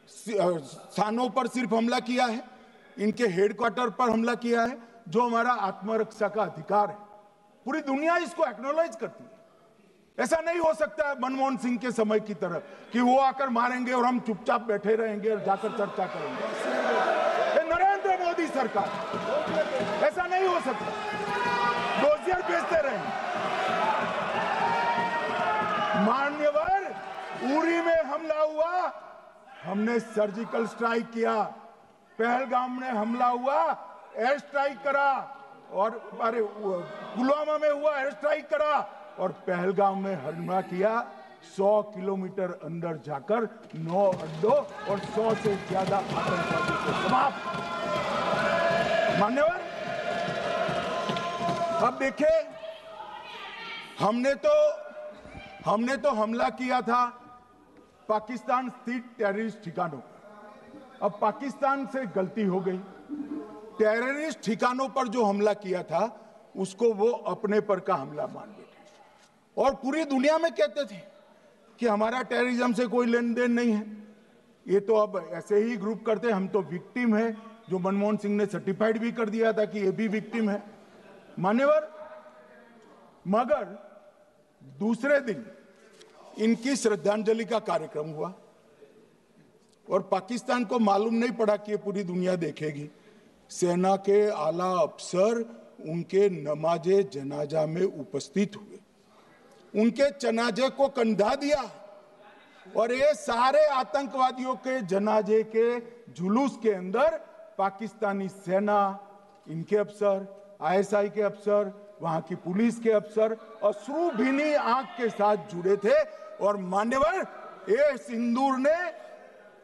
स्थानों पर सिर्फ हमला किया है, इनके हेडक्वार्टर पर हमला किया है, जो हमारा आत्मरक्षा का अधिकार है। पूरी दुनिया इसको एक्नॉलेज करती है। ऐसा नहीं हो सकता है मनमोहन सिंह के समय की तरह कि वो आकर मारेंगे और हम चुपचाप बैठे रहेंगे और जाकर चर्चा करेंगे। नरेंद्र मोदी सरकार, ऐसा नहीं हो सकता। डोजियर भेजते रहेंगे। मान्यवर, उरी में हमला हुआ, हमने सर्जिकल स्ट्राइक किया। पहलगाम में हमला हुआ, एयर स्ट्राइक करा, और अरे पुलवामा में हुआ, एयर स्ट्राइक करा, और पहलगाम में हमला किया। 100 किलोमीटर अंदर जाकर 9 अड्डों और 100 से ज्यादा आतंकवादियों को समाप्त। मान्यवर, अब देखें, हमने तो हमला किया था पाकिस्तान स्थित टेररिस्ट ठिकानों पर। अब पाकिस्तान से गलती हो गई। टेररिस्ट ठिकानों पर जो हमला किया था उसको वो अपने पर का हमला मान बैठे और पूरी दुनिया में कहते थे कि हमारा टेररिज्म से कोई लेन देन नहीं है। ये तो अब ऐसे ही ग्रुप करते, हम तो विक्टिम है, जो मनमोहन सिंह ने सर्टिफाइड भी कर दिया था कि ये भी विक्टिम है। मान्यवर, मगर दूसरे दिन इनकी श्रद्धांजलि का कार्यक्रम हुआ और पाकिस्तान को मालूम नहीं पड़ा कि ये पूरी दुनिया देखेगी। सेना के आला अफसर उनके नमाजे जनाजा में उपस्थित हुए, उनके जनाजे को कंधा दिया और ये सारे आतंकवादियों के जनाजे के जुलूस के अंदर पाकिस्तानी सेना, इनके अफसर, आईएसआई के अफसर, वहां की पुलिस के अफसर अश्रुभीनी आंख के साथ जुड़े थे। और मान्यवर, ये सिंदूर ने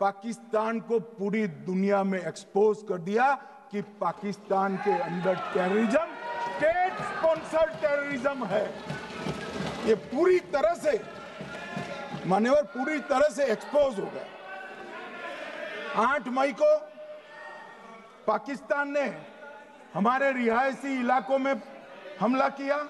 पाकिस्तान को पूरी दुनिया में एक्सपोज कर दिया कि पाकिस्तान के अंदर टेररिज्म स्टेट स्पॉन्सर्ड टेररिज्म है। ये पूरी तरह से, मान्यवर, पूरी तरह से एक्सपोज हो गया। 8 मई को पाकिस्तान ने हमारे रिहायशी इलाकों में हमला किया,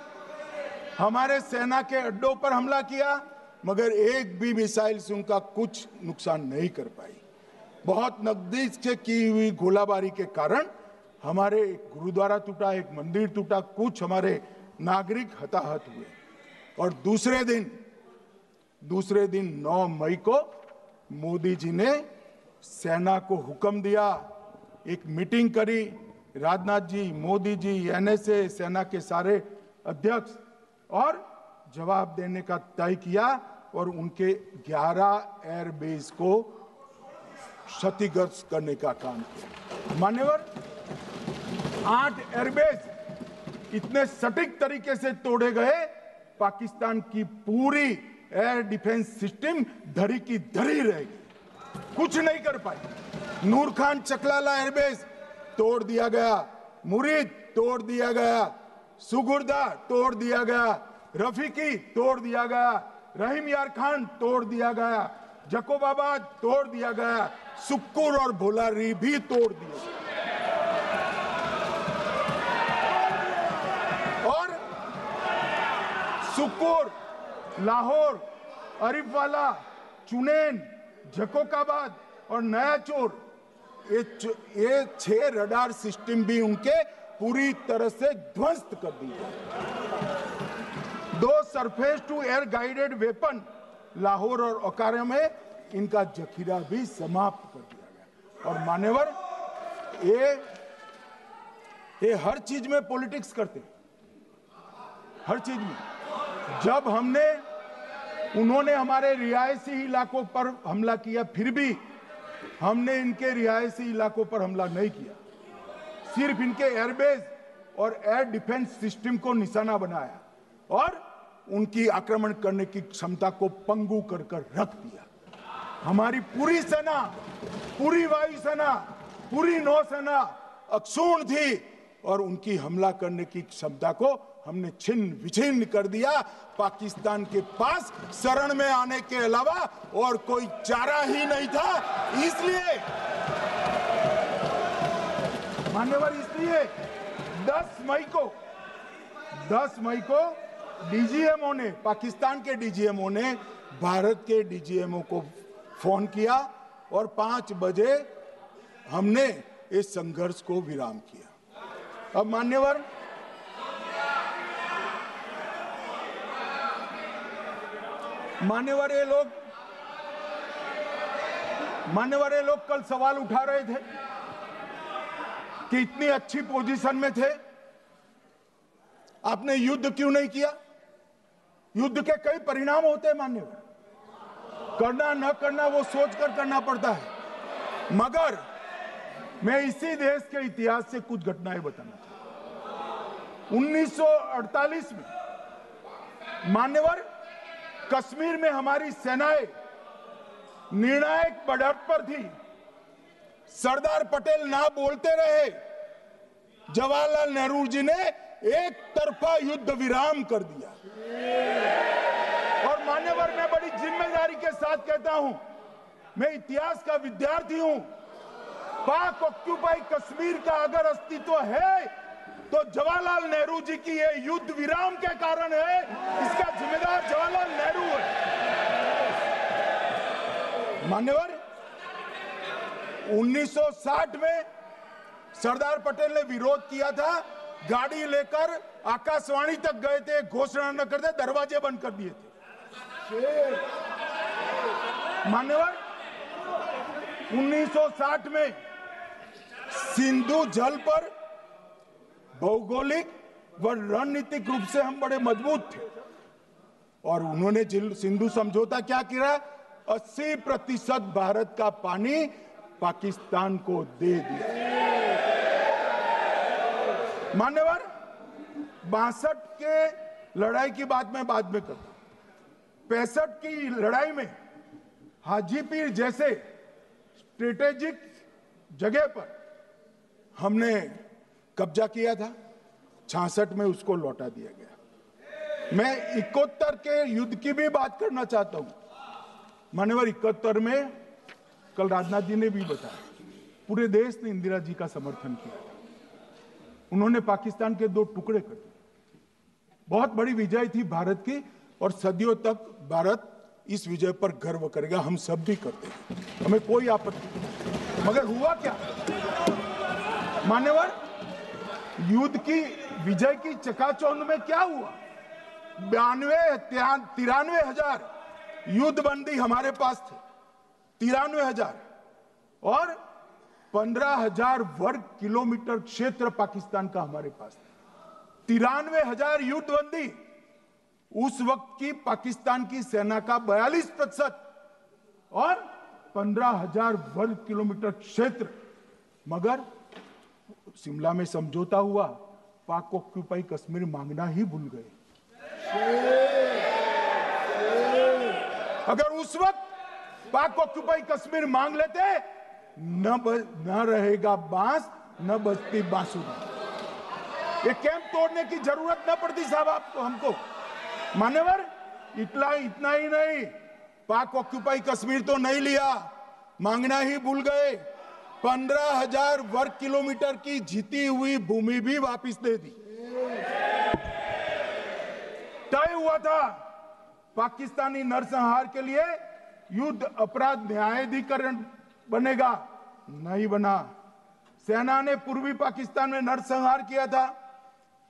हमारे सेना के अड्डों पर हमला किया, मगर एक भी मिसाइल से उनका कुछ नुकसान नहीं कर पाई। बहुत नजदीक से की हुई गोलाबारी के कारण हमारे एक गुरुद्वारा टूटा, एक मंदिर टूटा, कुछ हमारे नागरिक हताहत हुए। और दूसरे दिन 9 मई को मोदी जी ने सेना को हुक्म दिया, एक मीटिंग करी, राजनाथ जी, मोदी जी, एनएसए, सेना के सारे अध्यक्ष, और जवाब देने का तय किया और उनके 11 एयरबेस को क्षतिग्रस्त करने का काम किया। मान्यवर, 8 एयरबेस इतने सटीक तरीके से तोड़े गए, पाकिस्तान की पूरी एयर डिफेंस सिस्टम धरी की धरी रहेगी, कुछ नहीं कर पाई। नूर खान चकलाला एयरबेस तोड़ दिया गया, मुरीद तोड़ दिया गया, सुगुर्दा तोड़ दिया गया, रफीकी तोड़ दिया गया, रहीम यार खान तोड़ दिया गया, जकोबाबाद तोड़ दिया गया, सुक्कुर और भोलारी भी तोड़ दिए। और सुक्कुर, लाहौर, अरिफवाला, चुनेन, जकोकाबाद और नया चोर, ये 6 रडार सिस्टम भी उनके पूरी तरह से ध्वस्त कर दिए। 2 surface to air guided weapon Lahore और ओकारा में इनका जखीरा भी समाप्त कर दिया गया। और मान्यवर, ये हर चीज में पॉलिटिक्स करते, हर चीज में। जब उन्होंने हमारे रिहायशी इलाकों पर हमला किया, फिर भी हमने इनके रिहायशी इलाकों पर हमला नहीं किया, सिर्फ इनके एयरबेस और एयर डिफेंस सिस्टम को निशाना बनाया और उनकी आक्रमण करने की क्षमता को पंगु कर रख दिया। हमारी पूरी सेना, पूरी वायुसेना, पूरी नौसेना अक्षुण्ण थी और उनकी हमला करने की क्षमता को हमने छिन्न विछिन्न कर दिया। पाकिस्तान के पास शरण में आने के अलावा और कोई चारा ही नहीं था। इसलिए मान्यवर, इसलिए 10 मई को डीजीएमओ ने, पाकिस्तान के डीजीएमओ ने भारत के डीजीएमओ को फोन किया और 5 बजे हमने इस संघर्ष को विराम किया। अब मान्यवर, ये लोग कल सवाल उठा रहे थे कि इतनी अच्छी पोजीशन में थे, आपने युद्ध क्यों नहीं किया? युद्ध के कई परिणाम होते हैं मान्यवर, करना न करना वो सोचकर करना पड़ता है। मगर मैं इसी देश के इतिहास से कुछ घटनाएं बताना चाहता हूं। 1948 में मान्यवर, कश्मीर में हमारी सेनाएं निर्णायक बढ़त पर थी। सरदार पटेल ना बोलते रहे, जवाहरलाल नेहरू जी ने एक तरफा युद्ध विराम कर दिया। और मान्यवर, मैं बड़ी जिम्मेदारी के साथ कहता हूं, मैं इतिहास का विद्यार्थी हूं। पाक ऑक्यूपाई कश्मीर का अगर अस्तित्व है तो जवाहरलाल नेहरू जी की ये युद्ध विराम के कारण है। इसका जिम्मेदार जवाहरलाल नेहरू है। मान्यवर, 1960 में सरदार पटेल ने विरोध किया था, गाड़ी लेकर आकाशवाणी तक गए थे, घोषणा न करते, दरवाजे बंद कर दिए थे। मान्यवर, 1960 में सिंधु जल पर भौगोलिक व रणनीतिक रूप से हम बड़े मजबूत थे और उन्होंने सिंधु समझौता क्या किया? 80% भारत का पानी पाकिस्तान को दे दिया। मान्यवर, 62 के लड़ाई की बात मैं बाद में करता हूं। 65 की लड़ाई में हाजीपीर जैसे स्ट्रेटेजिक जगह पर हमने कब्जा किया था। 66 में उसको लौटा दिया गया। मैं 71 के युद्ध की भी बात करना चाहता हूं। मान्यवर, 71 में कल राजनाथ जी ने भी बताया, पूरे देश ने इंदिरा जी का समर्थन किया था। उन्होंने पाकिस्तान के 2 टुकड़े कर दिए। बहुत बड़ी विजय थी भारत की और सदियों तक भारत इस विजय पर गर्व करेगा। हम सब भी करते हैं, हमें कोई आपत्ति नहीं। मगर हुआ क्या मान्यवर? युद्ध की विजय की चकाचौंध में क्या हुआ? 93 हजार युद्धबंदी हमारे पास थे, 93 हजार, और 15,000 वर्ग किलोमीटर क्षेत्र पाकिस्तान का हमारे पास था। 93 हजार युद्धबंदी उस वक्त की पाकिस्तान की सेना का 42% और 15,000 वर्ग किलोमीटर क्षेत्र। मगर शिमला में समझौता हुआ, पाक ऑक्यूपाई कश्मीर मांगना ही भूल गए। अगर उस वक्त पाक ऑक्यूपाई कश्मीर मांग लेते, न रहेगा बांस, न बजती बांसुरी। ये कैंप तोड़ने की जरूरत न पड़ती साहब आपको, हमको। मान्यवर, इतना ही नहीं, पाक ऑक्यूपाई कश्मीर तो नहीं लिया, मांगना ही भूल गए। 15,000 वर्ग किलोमीटर की जीती हुई भूमि भी वापस दे दी। तय हुआ था पाकिस्तानी नरसंहार के लिए युद्ध अपराध न्यायाधिकरण बनेगा, नहीं बना। सेना ने पूर्वी पाकिस्तान में नरसंहार किया था।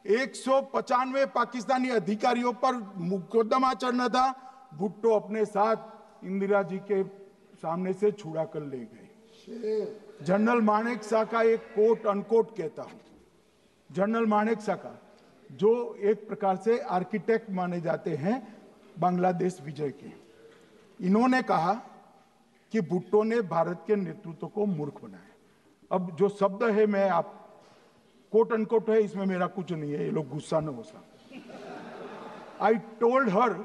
195 पाकिस्तानी अधिकारियों पर मुकदमा चढ़ना था। भुट्टो अपने साथ इंदिरा जी के सामने से छुड़ा कर ले गए। जनरल मानेक शॉ का एक कोट अनकोट कहता हूं, जनरल मानेक शॉ का, जो एक प्रकार से आर्किटेक्ट माने जाते हैं बांग्लादेश विजय के, इन्होंने कहा कि भुट्टो ने भारत के नेतृत्व को मूर्ख बनाया। अब जो शब्द है, मैं आप कोट अनकोट है, इसमें मेरा कुछ नहीं है, ये लोग गुस्सा न हो सकते। I told her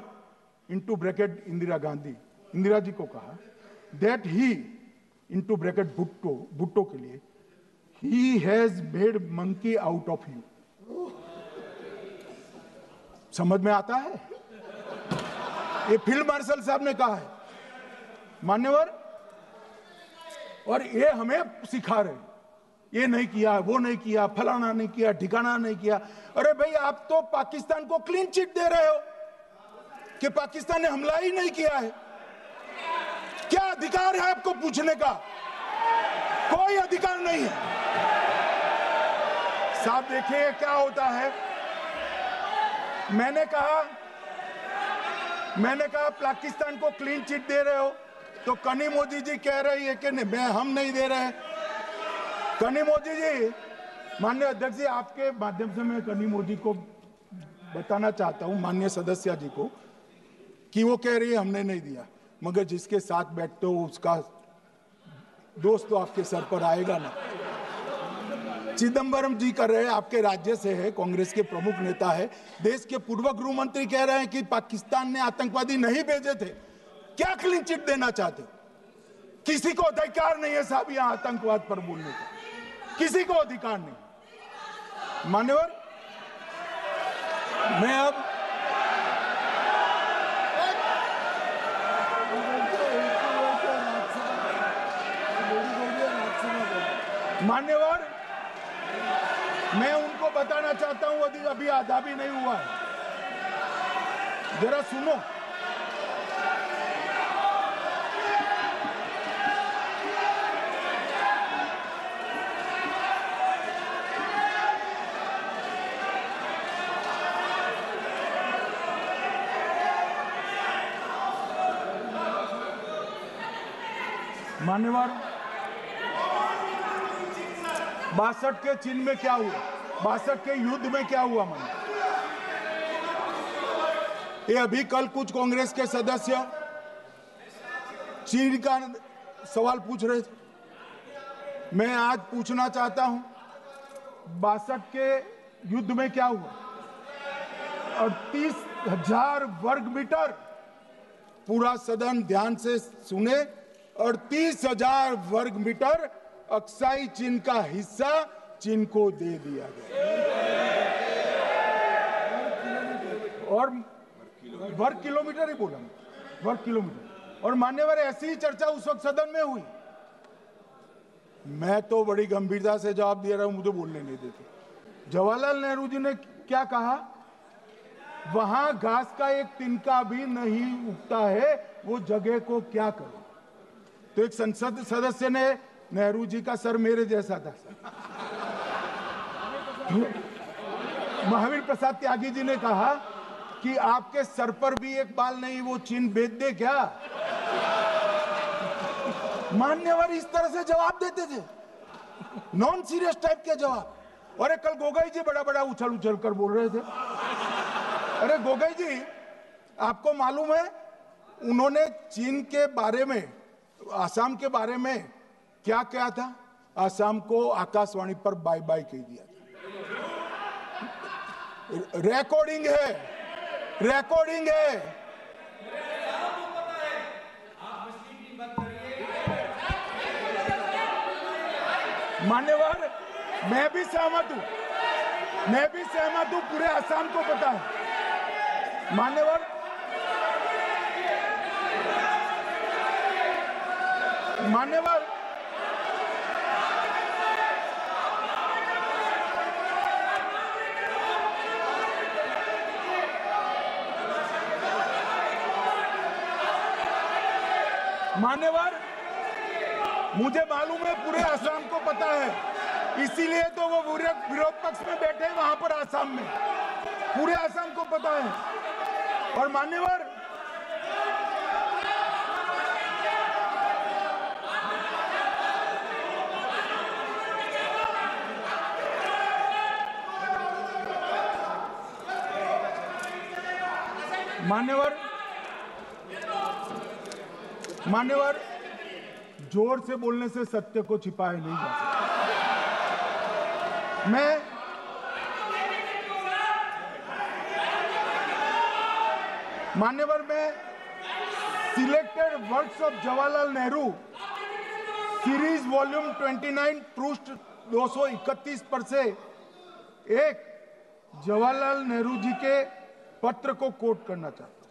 into bracket Indira Gandhi, Indira ji को कहा that he into bracket Bhutto के लिए, he has made monkey out of you. समझ में आता है? ये फील्ड मार्शल साहब ने कहा है मान्यवर, और ये हमें सिखा रहे, ये नहीं किया, वो नहीं किया, फलाना नहीं किया, ठिकाना नहीं किया। अरे भाई, आप तो पाकिस्तान को क्लीन चिट दे रहे हो कि पाकिस्तान ने हमला ही नहीं किया है। क्या अधिकार है आपको पूछने का? कोई अधिकार नहीं है साहब। देखिए क्या होता है, मैंने कहा पाकिस्तान को क्लीन चिट दे रहे हो, तो कनी मोदी जी कह रही है कि नहीं, हम नहीं दे रहे हैं। कनी मोदी जी, माननीय अध्यक्ष जी, आपके माध्यम से मैं कनी मोदी को बताना चाहता हूं, माननीय सदस्य जी को, कि वो कह रही है हमने नहीं दिया, मगर जिसके साथ बैठते हो उसका दोस्त तो आपके सर पर आएगा ना। चिदंबरम जी कर रहे हैं, आपके राज्य से है, कांग्रेस के प्रमुख नेता है, देश के पूर्व गृह मंत्री कह रहे हैं कि पाकिस्तान ने आतंकवादी नहीं भेजे थे। क्या क्लीन चिट देना चाहते? किसी को अधिकार नहीं है साहब यहां आतंकवाद पर बोलने का, किसी को अधिकार नहीं। मान्यवर, मैं अब मान्यवर, मैं उनको बताना चाहता हूं, अभी आधा भी नहीं हुआ है, जरा सुनो। मान्यवर, 62 के चिन्ह में क्या हुआ, 62 के युद्ध में क्या हुआ? मान्य, ये अभी कल कुछ कांग्रेस के सदस्य चीन का सवाल पूछ रहे थे, मैं आज पूछना चाहता हूं 62 के युद्ध में क्या हुआ? 38,000 वर्ग मीटर, पूरा सदन ध्यान से सुने, 38,000 वर्ग मीटर अक्साई चीन का हिस्सा चीन को दे दिया गया, और वर्ग किलोमीटर ही बोला, वर्ग किलोमीटर। और मान्यवर, ऐसी ही चर्चा उस वक्त सदन में हुई, मैं तो बड़ी गंभीरता से जवाब दे रहा हूं, मुझे बोलने नहीं देते। जवाहरलाल नेहरू जी ने क्या कहा? वहां घास का एक तिनका भी नहीं उगता है, वो जगह को क्या करे? तो एक संसद सदस्य ने, नेहरू जी का सर मेरे जैसा था, महावीर प्रसाद त्यागी जी ने कहा कि आपके सर पर भी एक बाल नहीं, वो चीन बेच दे क्या? मान्यवर इस तरह से जवाब देते थे, नॉन सीरियस टाइप के जवाब। और कल गोगोई जी बड़ा बड़ा उछल कर बोल रहे थे। अरे गोगोई जी, आपको मालूम है उन्होंने चीन के बारे में, आसाम के बारे में क्या क्या था? आसाम को आकाशवाणी पर बाय बाय कह दिया था। रिकॉर्डिंग है, रिकॉर्डिंग है। मान्यवर, मैं भी सहमत हूं, पूरे आसाम को पता है। मान्यवर, मान्यवर, मुझे मालूम है पूरे आसाम को पता है, इसीलिए तो वो विरोध पक्ष में बैठे वहां पर आसाम में, पूरे आसाम को पता है। और मान्यवर, मान्यवर, जोर से बोलने से सत्य को छिपाया नहीं जा सकता। मान्यवर, मैं selected works of Jawaharlal Nehru series volume 29 पृष्ठ 231 पर से एक जवाहरलाल नेहरू जी के पत्र को कोट करना चाहता हूं।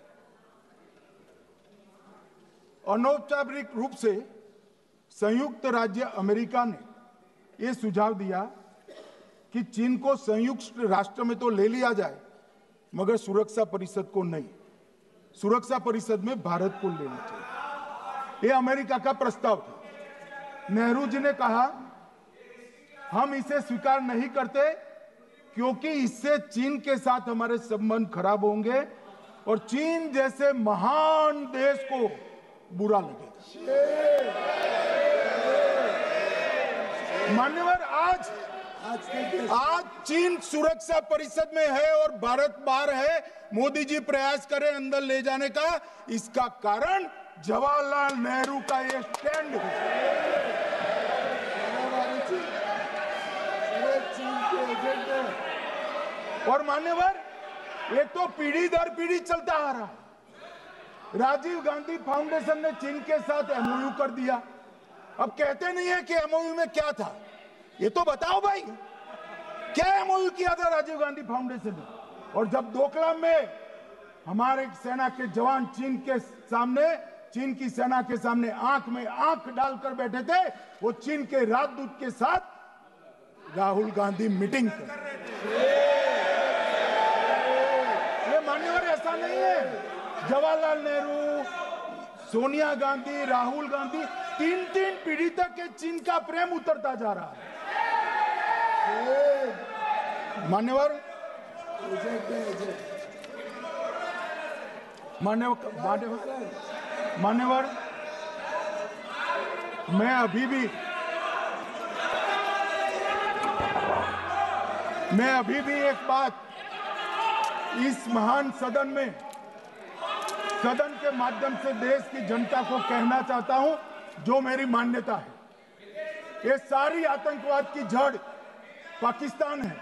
अनौपचारिक रूप से संयुक्त राज्य अमेरिका ने यह सुझाव दिया कि चीन को संयुक्त राष्ट्र में तो ले लिया जाए, मगर सुरक्षा परिषद को नहीं। सुरक्षा परिषद में भारत को लेना चाहिए, यह अमेरिका का प्रस्ताव था। नेहरू जी ने कहा हम इसे स्वीकार नहीं करते क्योंकि इससे चीन के साथ हमारे संबंध खराब होंगे और चीन जैसे महान देश को बुरा लगेगा। मान्यवर, आज चीन सुरक्षा परिषद में है और भारत बाहर है। मोदी जी प्रयास करें अंदर ले जाने का, इसका कारण जवाहरलाल नेहरू का ये स्टैंड है। और मान्यवर, ये तो पीढ़ी दर पीढ़ी चलता आ रहा है। राजीव गांधी फाउंडेशन ने चीन के साथ एमओयू कर दिया। अब कहते नहीं है कि एमओयू में क्या था, ये तो बताओ भाई, क्या एमओयू किया था राजीव गांधी फाउंडेशन ने? और जब डोकलाम में हमारे सेना के जवान चीन की सेना के सामने आंख में आंख डालकर बैठे थे, वो चीन के राजदूत के साथ राहुल गांधी मीटिंग कर रहे थे। ये मान्यवर ऐसा नहीं है। जवाहरलाल नेहरू, सोनिया गांधी, राहुल गांधी, तीन पीढ़ी तक के चीन का प्रेम उतरता जा रहा है। मान्यवर, मैं अभी भी एक बात इस महान सदन के माध्यम से देश की जनता को कहना चाहता हूं, जो मेरी मान्यता है। ये सारी आतंकवाद की जड़ पाकिस्तान है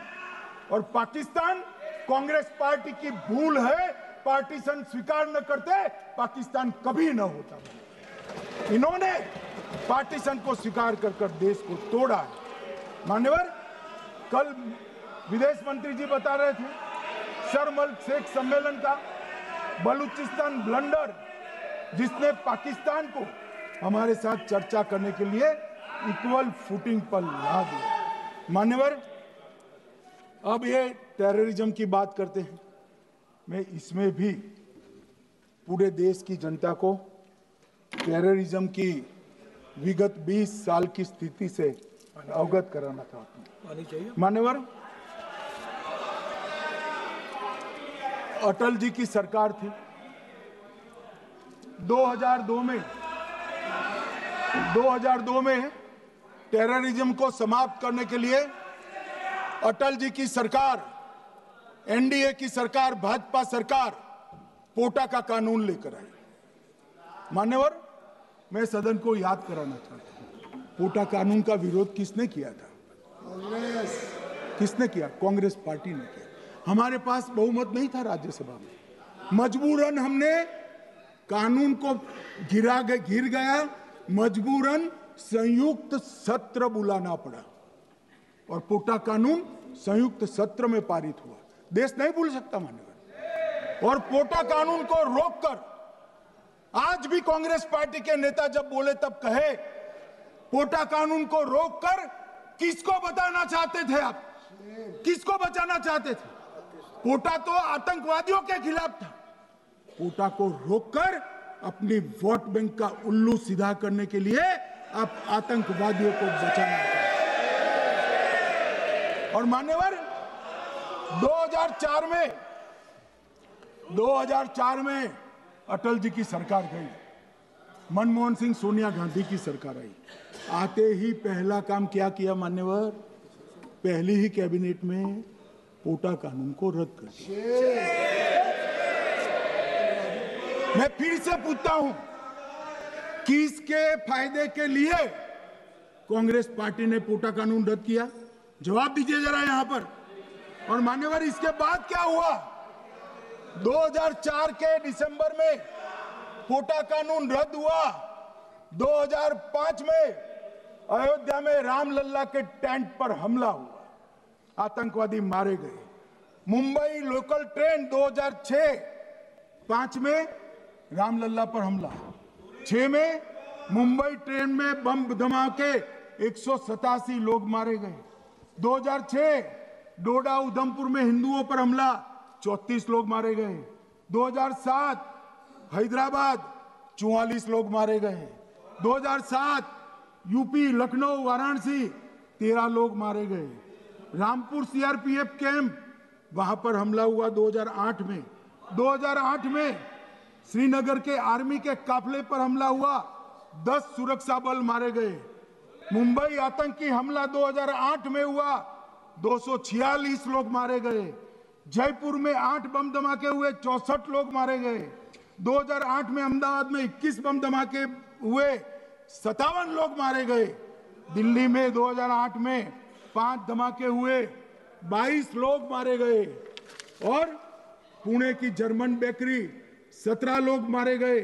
और पाकिस्तान कांग्रेस पार्टी की भूल है। पार्टीशन स्वीकार न करते, पाकिस्तान कभी न होता। इन्होंने पार्टीशन को स्वीकार कर देश को तोड़ा है। मान्यवर, कल विदेश मंत्री जी बता रहे थे शर्म अल शेख सम्मेलन का बलूचिस्तान ब्लंडर, जिसने पाकिस्तान को हमारे साथ चर्चा करने के लिए इक्वल फुटिंग पर ला दिया। मान्यवर, अब ये टेररिज्म की बात करते हैं। मैं इसमें भी पूरे देश की जनता को टेररिज्म की विगत 20 साल की स्थिति से अवगत कराना चाहता हूं। मान्यवर, अटल जी की सरकार थी। 2002 में टेररिज्म को समाप्त करने के लिए अटल जी की सरकार, एनडीए की सरकार, भाजपा सरकार पोटा का कानून लेकर आई। मान्यवर, मैं सदन को याद कराना चाहता हूं, पोटा कानून का विरोध किसने किया था? किसने किया? कांग्रेस पार्टी ने किया। हमारे पास बहुमत नहीं था राज्यसभा में। मजबूरन हमने कानून को गिर गया, मजबूरन संयुक्त सत्र बुलाना पड़ा और पोटा कानून संयुक्त सत्र में पारित हुआ। देश नहीं भूल सकता मान्यवर। और पोटा कानून को रोककर आज भी कांग्रेस पार्टी के नेता जब बोले तब कहे, पोटा कानून को रोककर किसको बताना चाहते थे आप? किसको बचाना चाहते थे? पोटा तो आतंकवादियों के खिलाफ था। पोटा को रोककर अपनी वोट बैंक का उल्लू सीधा करने के लिए आप आतंकवादियों को बचाना चाहते। और मान्यवर, 2004 में अटल जी की सरकार गई, मनमोहन सिंह, सोनिया गांधी की सरकार आई। आते ही पहला काम क्या किया मान्यवर? पहली ही कैबिनेट में पोटा कानून को रद्द कर दिया। मैं फिर से पूछता हूं, किसके फायदे के लिए कांग्रेस पार्टी ने पोटा कानून रद्द किया? जवाब दीजिए जरा यहां पर। और मान्यवर, इसके बाद क्या हुआ? 2004 के दिसंबर में पोटा कानून रद्द हुआ। 2005 में अयोध्या में रामलल्ला के टेंट पर हमला हुआ, आतंकवादी मारे गए। मुंबई लोकल ट्रेन 2006, 5 में रामलला पर हमला, 6 में मुंबई ट्रेन में बम धमाके 187 लोग मारे गए। 2006 डोडा उधमपुर में हिंदुओं पर हमला, 34 लोग मारे गए। 2007 हैदराबाद 44 लोग मारे गए। 2007 यूपी लखनऊ वाराणसी 13 लोग मारे गए। रामपुर सीआरपीएफ कैंप, वहां पर हमला हुआ 2008 में। 2008 में श्रीनगर के आर्मी के काफिले पर हमला हुआ, 10 सुरक्षा बल मारे गए। मुंबई आतंकी हमला 2008 में हुआ, 246 लोग मारे गए। जयपुर में 8 बम धमाके हुए, 64 लोग मारे गए। 2008 में अहमदाबाद में 21 बम धमाके हुए, 57 लोग मारे गए। दिल्ली में 2008 में 5 धमाके हुए, 22 लोग मारे गए। और पुणे की जर्मन बेकरी 17 लोग मारे गए।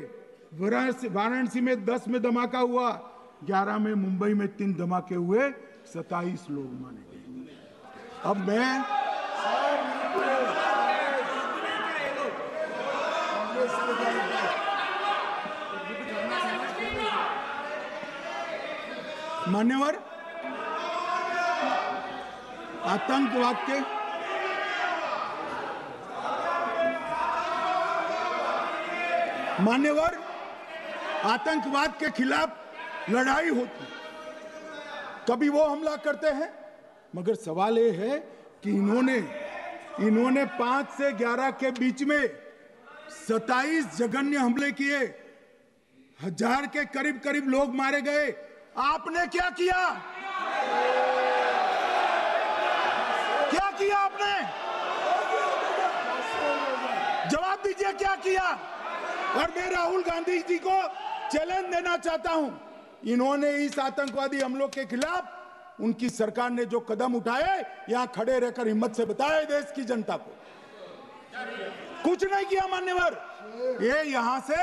वाराणसी में 10 में धमाका हुआ, 11 में मुंबई में 3 धमाके हुए, 27 लोग मारे गए। अब मैं मान्यवर आतंकवाद के खिलाफ लड़ाई होती, कभी वो हमला करते हैं, मगर सवाल ये है कि इन्होंने 5 से 11 के बीच में 27 जघन्य हमले किए, 1000 के करीब लोग मारे गए। आपने क्या किया? क्या किया आपने? जवाब दीजिए, क्या किया? और मैं राहुल गांधी जी को चैलेंज देना चाहता हूं, इन्होंने इस आतंकवादी हमलों के खिलाफ उनकी सरकार ने जो कदम उठाए, यहां खड़े रहकर हिम्मत से बताए देश की जनता को, कुछ नहीं किया मान्यवर। ये यहां से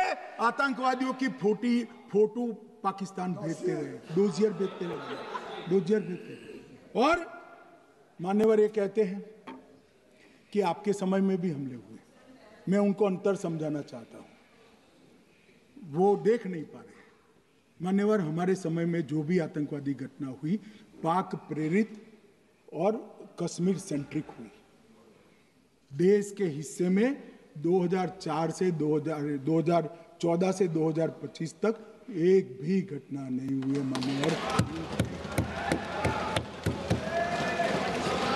आतंकवादियों की फोटो पाकिस्तान भेजते रहे, डोजियर भेजते रहे। और मान्यवर ये कहते हैं कि आपके समय में भी हमले हुए। मैं उनको अंतर समझाना चाहता हूं, वो देख नहीं पा रहे। मान्यवर, हमारे समय में जो भी आतंकवादी घटना हुई, पाक प्रेरित और कश्मीर सेंट्रिक हुई। देश के हिस्से में 2004 से 2014 से 2025 तक एक भी घटना नहीं हुई है मान्यवर।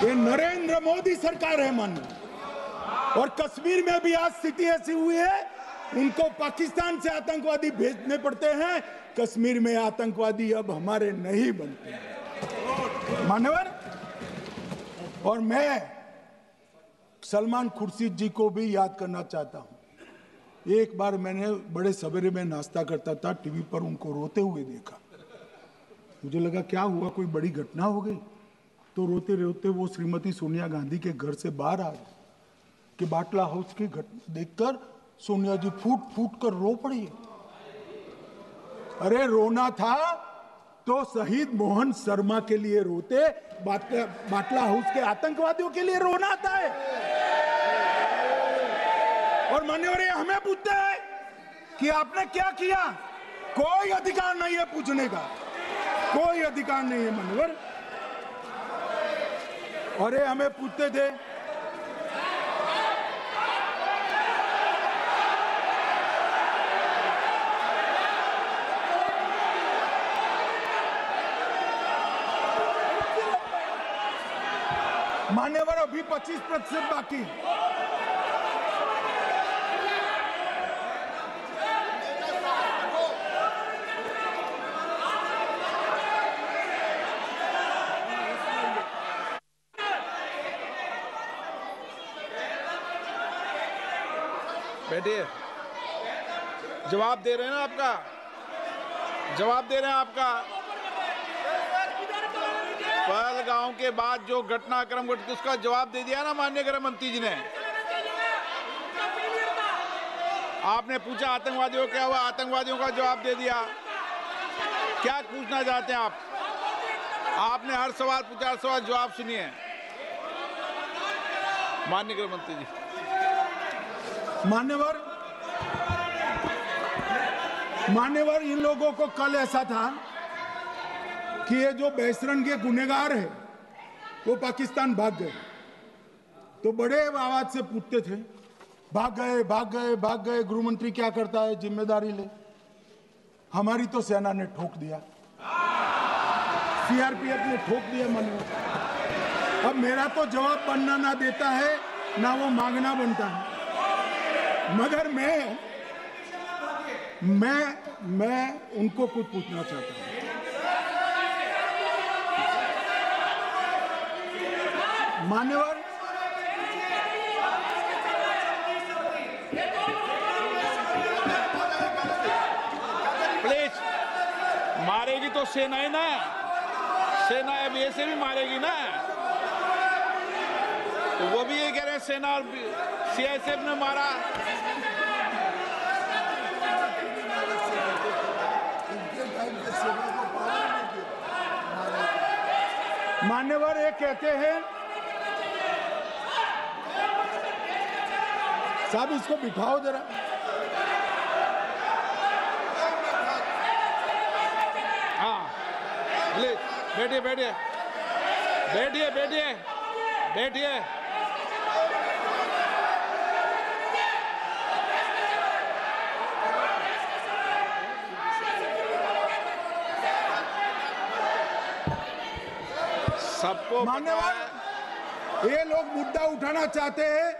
ये नरेंद्र मोदी सरकार है मान्यवर। और कश्मीर में भी आज स्थिति ऐसी हुई है, उनको पाकिस्तान से आतंकवादी भेजने पड़ते हैं। कश्मीर में आतंकवादी अब हमारे नहीं बनते हैं मान्यवर। और मैं सलमान खुर्शीद जी को भी याद करना चाहता हूं। एक बार मैंने बड़े सवेरे में नाश्ता करता था, टीवी पर उनको रोते हुए देखा। मुझे लगा क्या हुआ, कोई बड़ी घटना हो गई। तो रोते रोते वो श्रीमती सोनिया गांधी के घर से बाहर आ गए कि बाटला हाउस की घटना देखकर सोनिया जी फूट फूट कर रो पड़ी। अरे रोना था तो शहीद मोहन शर्मा के लिए रोते, बाटला हाउस के आतंकवादियों के लिए रोना आता है। और मान्यवर हमें पूछते हैं कि आपने क्या किया। कोई अधिकार नहीं है पूछने का, कोई अधिकार नहीं है मान्यवर। और ये हमें पूछते थे मान्यवर, अभी 25% बाकी। बैठिए, जवाब दे रहे हैं ना, आपका जवाब दे रहे हैं आपका। पहलगांव के बाद जो घटनाक्रम घटित, उसका जवाब दे दिया ना माननीय गृह मंत्री जी ने। आपने पूछा आतंकवादियों क्या हुआ, आतंकवादियों का जवाब दे दिया। क्या पूछना चाहते हैं आप? आपने हर सवाल पूछा, हर सवाल जवाब सुनिए। माननीय गृह मंत्री जी। मान्यवर, इन लोगों को कल ऐसा था कि ये जो बहसरन के गुनहगार है वो पाकिस्तान भाग गए, तो बड़े आवाज से पूछते थे भाग गए भाग गए भाग गए, गृह मंत्री क्या करता है, जिम्मेदारी ले। हमारी तो सेना ने ठोक दिया, सीआरपीएफ ने ठोक दिया। मान्यवर, अब मेरा तो जवाब बनना ना देता है ना वो मांगना बनता है, मगर मैं उनको कुछ पूछना चाहता हूं। मान्यवर, प्लीज, मारेगी तो सेना है ना, सेना अब ऐसे भी मारेगी ना, तो वो भी ये कह रहे हैं सेना और सीआईएसएफ ने मारा। मान्यवर, ये कहते हैं साहब इसको बिठाओ जरा। हाँ, प्लीज बैठिए बैठिए बैठिए बैठिए बैठिए। सबको मान्यवर, ये लोग मुद्दा उठाना चाहते हैं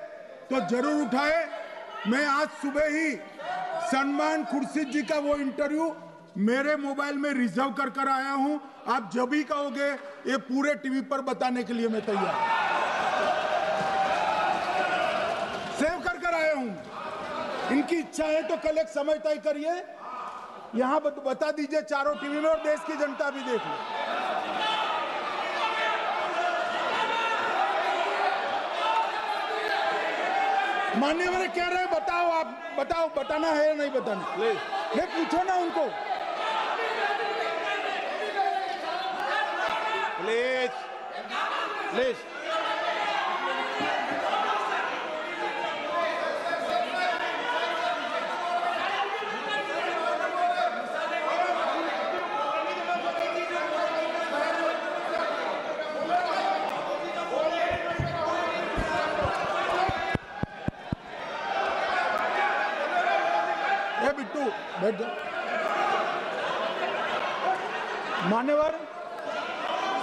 तो जरूर उठाए। मैं आज सुबह ही सलमान खुर्शीद जी का वो इंटरव्यू मेरे मोबाइल में रिजर्व कर आया हूं। आप जब भी कहोगे ये पूरे टीवी पर बताने के लिए मैं तैयार हूं। सेव कर आया हूं। इनकी इच्छा है तो कल एक समय तय करिए, यहां बता दीजिए चारों टीवी में, और देश की जनता भी देख ले। मान्यवर कह रहे हैं बताओ, आप बताओ, बताना है या नहीं बताना, नहीं पूछो ना उनको। Please please. बिट्टू बैठ जाओ। मान्यवर,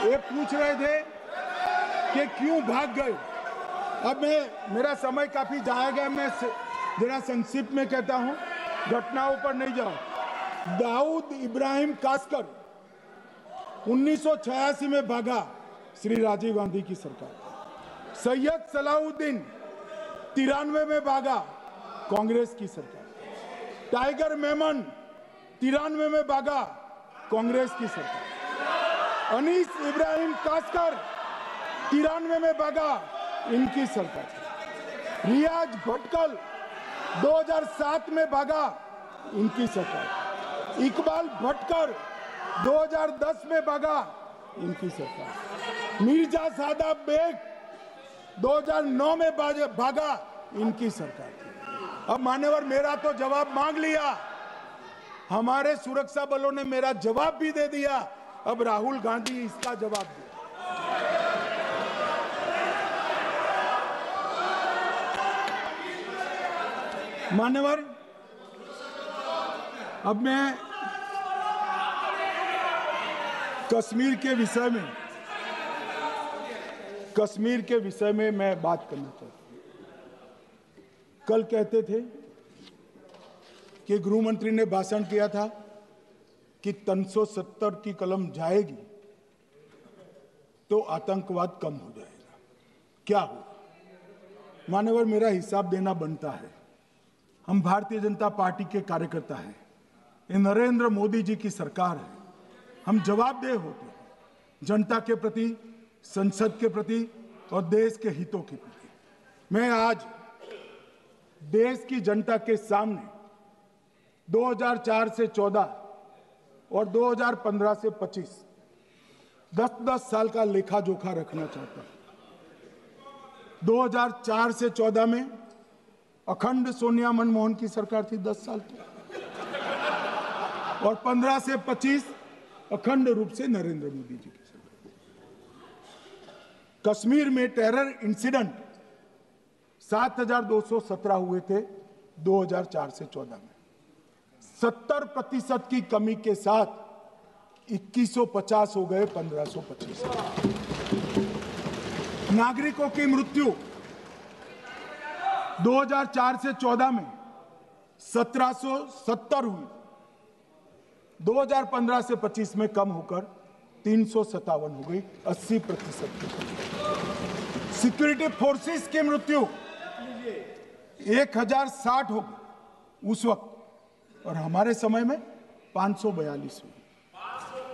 ये पूछ रहे थे कि क्यों भाग गए। अब मेरा समय काफी जाया गया, मैं जरा संक्षिप्त में कहता हूं, घटनाओं पर नहीं जाओ। दाऊद इब्राहिम कासकर 1986 में भागा, श्री राजीव गांधी की सरकार। सैयद सलाउद्दीन 93 में भागा, कांग्रेस की सरकार। टाइगर मेमन 93 में भागा, कांग्रेस की सरकार। अनीस इब्राहिम कासकर 93 में भागा, इनकी सरकार। रियाज भटकल 2007 में भागा, इनकी सरकार। इकबाल भटकर 2010 में भागा, इनकी सरकार। मिर्जा सादा बेग 2009 में भागा, इनकी सरकार। अब मान्यवर, मेरा तो जवाब मांग लिया, हमारे सुरक्षा बलों ने मेरा जवाब भी दे दिया, अब राहुल गांधी इसका जवाब दे। मान्यवर, अब मैं कश्मीर के विषय में मैं बात करना चाहता हूं। कल कहते थे कि गृह मंत्री ने भाषण किया था कि 370 की कलम जाएगी तो आतंकवाद कम हो जाएगा। क्या हो? मान्यवर, मेरा हिसाब देना बनता है। हम भारतीय जनता पार्टी के कार्यकर्ता हैं, ये नरेंद्र मोदी जी की सरकार है, हम जवाबदेह होते हैं जनता के प्रति, संसद के प्रति और देश के हितों के प्रति। मैं आज देश की जनता के सामने 2004 से 14 और 2015 से 25 10-10 साल का लेखा जोखा रखना चाहता हूं। 2004 से 14 में अखंड सोनिया मनमोहन की सरकार थी 10 साल तक, और 15 से 25 अखंड रूप से नरेंद्र मोदी जी की सरकार। कश्मीर में टेरर इंसिडेंट 7,217 हुए थे 2004 से 14 में। 70% की कमी के साथ 2150 हो गए 1525। नागरिकों की मृत्यु 2004 से 14 में 1770 हुई, 2015 से 25 में कम होकर 357 हो गई, 80%। सिक्योरिटी फोर्सेस की मृत्यु 1060 हो गई उस वक्त, और हमारे समय में 542 हुई,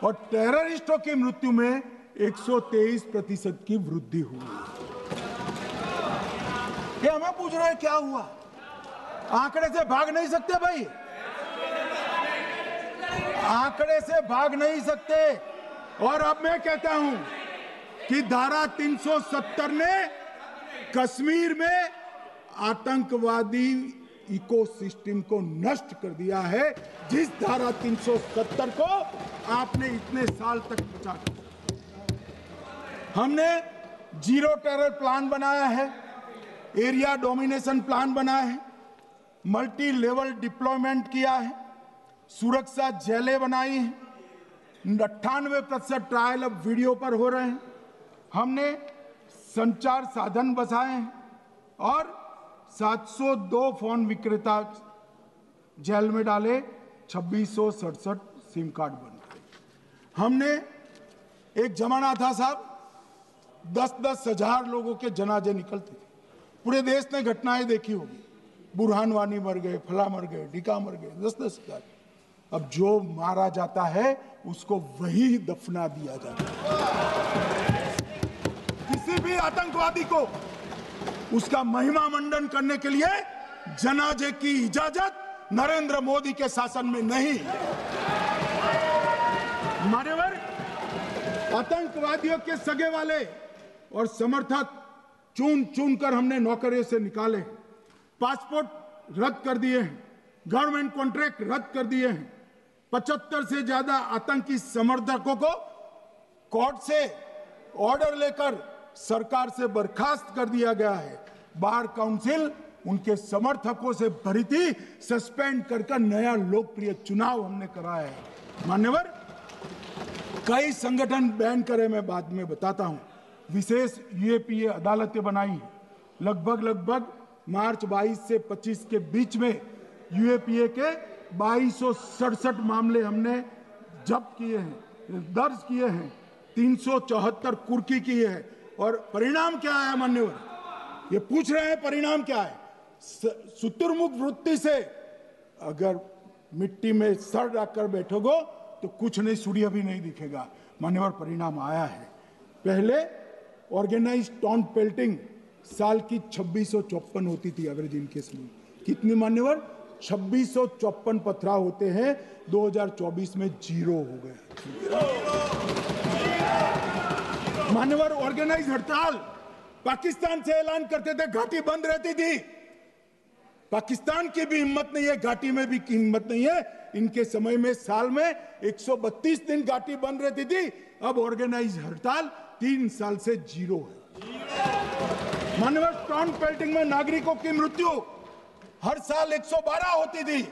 और टेररिस्टों की मृत्यु में 123% की वृद्धि हुई। ये हमें पूछ रहे हैं क्या हुआ? आंकड़े से भाग नहीं सकते भाई, आंकड़े से भाग नहीं सकते। और अब मैं कहता हूं कि धारा 370 ने कश्मीर में आतंकवादी इकोसिस्टम को नष्ट कर दिया है, जिस धारा 370 को आपने इतने साल तक बचा कर। हमने जीरो टेरर प्लान बनाया है, एरिया डोमिनेशन प्लान बनाया है, मल्टी लेवल डिप्लॉयमेंट किया है, सुरक्षा जेलें बनाई हैं, 98% ट्रायल अब वीडियो पर हो रहे हैं, हमने संचार साधन बसाए हैं, और 702 फोन विक्रेता जेल में डाले, 2667 सिम कार्ड बन गए। हमने, एक जमाना था साहब 10-10 हजार लोगों के जनाजे निकलते थे, पूरे देश ने घटनाएं देखी होगी, बुरहान वानी मर गए, फला मर गए, ढिका मर गए, 10-10 हजार। अब जो मारा जाता है उसको वही दफना दिया जाता है। किसी भी आतंकवादी को उसका महिमा मंडन करने के लिए जनाजे की इजाजत नरेंद्र मोदी के शासन में नहीं। मान्यवर, आतंकवादियों के सगे वाले और समर्थक चुन चुन कर हमने नौकरियों से निकाले, पासपोर्ट रद्द कर दिए हैं, गवर्नमेंट कॉन्ट्रैक्ट रद्द कर दिए हैं, 75 से ज्यादा आतंकी समर्थकों को कोर्ट से ऑर्डर लेकर सरकार से बर्खास्त कर दिया गया है। बार काउंसिल उनके समर्थकों से भरी थी, सस्पेंड कर नया लोकप्रिय चुनाव हमने कराया है। मान्यवर, कई संगठन बैन करे, मैं बाद में बताता हूं। विशेष यूएपीए अदालतें बनाई हैं, लगभग मार्च 22 से 25 के बीच में यूएपीए के 2267 मामले हमने जब्त किए हैं, दर्ज किए हैं, 374 कुर्की किए हैं। और परिणाम क्या है मान्यवर? ये पूछ रहे हैं परिणाम क्या है? शुतुरमुख वृत्ति से अगर मिट्टी में सर रखकर बैठोगे तो कुछ नहीं, सूर्य भी नहीं दिखेगा। मान्यवर, परिणाम आया है। पहले ऑर्गेनाइज टाउन पेल्टिंग साल की 2654 होती थी एवरेज इनकेस में। कितनी मान्यवर? 2654 पथराव होते हैं, 2024 में 0 हो गए। मान्यवर, ऑर्गेनाइज हड़ताल पाकिस्तान से ऐलान करते थे, घाटी बंद रहती थी। पाकिस्तान की भी हिम्मत नहीं है, घाटी में भी हिम्मत नहीं है। इनके समय में साल में 132 दिन घाटी बंद रहती थी, अब ऑर्गेनाइज हड़ताल 3 साल से 0 है। मान्यवर, टाउन पेल्टिंग में नागरिकों की मृत्यु हर साल 112 होती थी,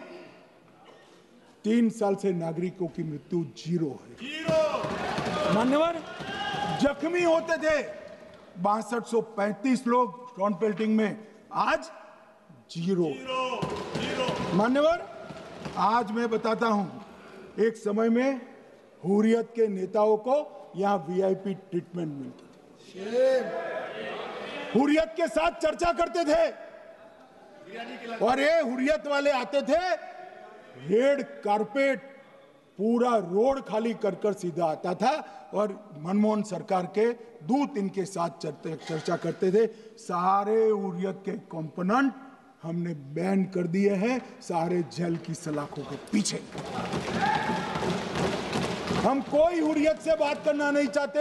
3 साल से नागरिकों की मृत्यु 0 है। मान्यवर, जख्मी होते थे 6235 लोग टाउन पेल्टिंग में, आज 0। मान्यवर, आज मैं बताता हूं, एक समय में हुर्रियत के नेताओं को यहां वीआईपी ट्रीटमेंट मिलती थी, हुर्रियत के साथ चर्चा करते थे, और ये हुर्रियत वाले आते थे, रेड कारपेट पूरा रोड खाली कर सीधा आता था, और मनमोहन सरकार के दूत इनके साथ चर्चा करते थे। सारे हुर्रियत के कंपोनेंट हमने बैन कर दिए हैं, सारे जेल की सलाखों के पीछे। हम कोई हुर्रियत से बात करना नहीं चाहते।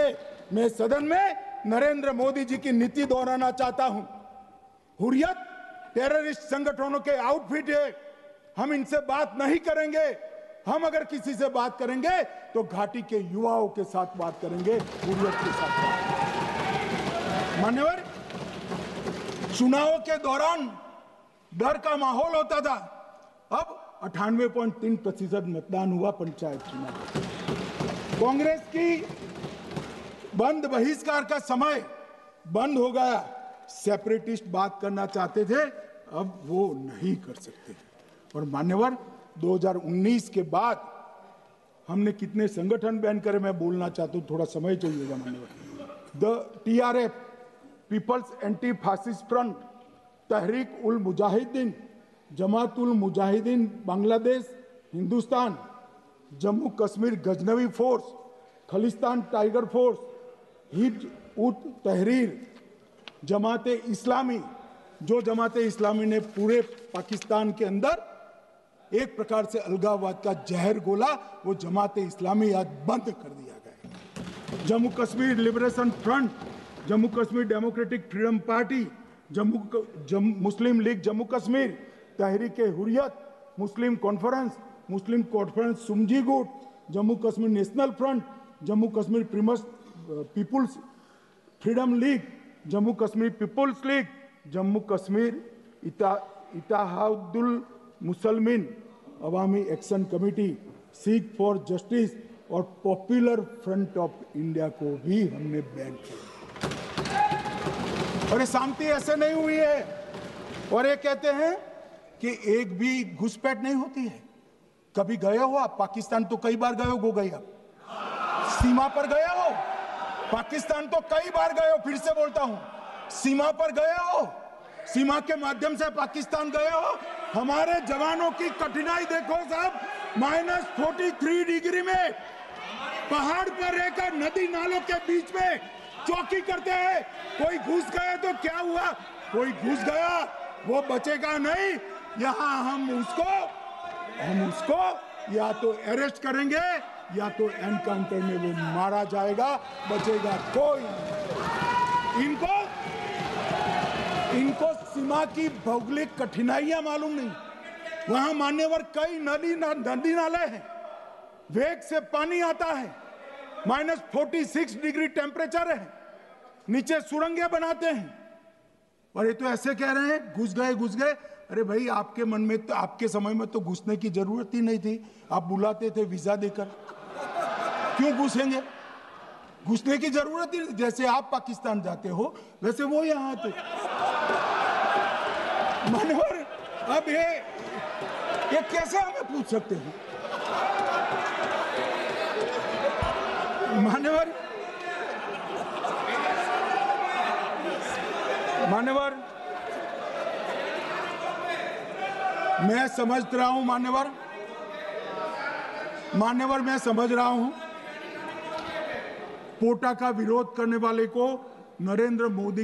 मैं सदन में नरेंद्र मोदी जी की नीति दोहराना चाहता हूं। हुर्रियत टेररिस्ट संगठनों के आउटफिट है, हम इनसे बात नहीं करेंगे। हम अगर किसी से बात करेंगे तो घाटी के युवाओं के साथ बात करेंगे, हुर्रियत के साथ बात। मान्यवर, चुनाव के दौरान डर का माहौल होता था, अब 98.3% मतदान हुआ पंचायत चुनाव। कांग्रेस की बंद बहिष्कार का समय बंद हो गया। सेपरेटिस्ट बात करना चाहते थे, अब वो नहीं कर सकते। और मान्यवर, 2019 के बाद हमने कितने संगठन बैन करे, मैं बोलना चाहता हूं, थोड़ा समय चाहिएगा मान्यवर। The TRF, people's anti fascist front, Tahreek ul Mujahideen, Jamaat ul Mujahideen Bangladesh Hindustan, Jammu Kashmir Ghaznavi force, Khalistan tiger force, Hizb ut Tahrir, जमाते इस्लामी, जो जमाते इस्लामी ने पूरे पाकिस्तान के अंदर एक प्रकार से अलगाववाद का जहर घोला, वो जमाते इस्लामी आज बंद कर दिया गया। Jammu Kashmir Liberation Front, Jammu Kashmir Democratic Freedom Party, Muslim League Jammu Kashmir, Tehreek Hurriyat, Muslim Conference सुमजी गुट, Jammu Kashmir National Front, Jammu Kashmir People's Freedom League, Jammu Kashmir People's League, Jammu Kashmir Ittehadul Muslimeen Awami Action Committee, Sikhs for Justice और पॉपुलर फ्रंट ऑफ इंडिया को भी हमने बैन किया। और ये शांति ऐसे नहीं हुई है। और ये कहते हैं कि एक भी घुसपैठ नहीं होती है। कभी गए हो आप पाकिस्तान? तो कई बार गए हो गई आप सीमा पर गए हो? पाकिस्तान तो कई बार गए हो, फिर से बोलता हूं, सीमा पर गए हो, सीमा के माध्यम से पाकिस्तान गए हो। हमारे जवानों की कठिनाई देखो साहब, -43 डिग्री में पहाड़ पर रहकर नदी नालों के बीच में चौकी करते हैं। कोई घुस गया तो क्या हुआ? कोई घुस गया, वो बचेगा नहीं। यहां हम उसको या तो अरेस्ट करेंगे या तो एनकाउंटर में वो मारा जाएगा, बचेगा कोई नहीं। इनको सीमा की भौगोलिक कठिनाइयां मालूम नहीं। वहां मान्यवर कई नदी नाले हैं, वेग से पानी आता है, -46 डिग्री टेम्परेचर है, नीचे सुरंगें बनाते हैं। और ये तो ऐसे कह रहे हैं घुस गए। अरे भाई, आपके मन में तो, आपके समय में तो घुसने की जरूरत ही नहीं थी। आप बुलाते थे वीजा देकर, क्यों घुसेंगे? घुसने की जरूरत ही नहीं। जैसे आप पाकिस्तान जाते हो वैसे वो यहां आते। मानवर, अब ये कैसे हमें पूछ सकते हैं? मान्यवर, मैं समझ रहा हूं, मान्यवर मैं समझ रहा हूं, पोटा का विरोध करने वाले को नरेंद्र मोदी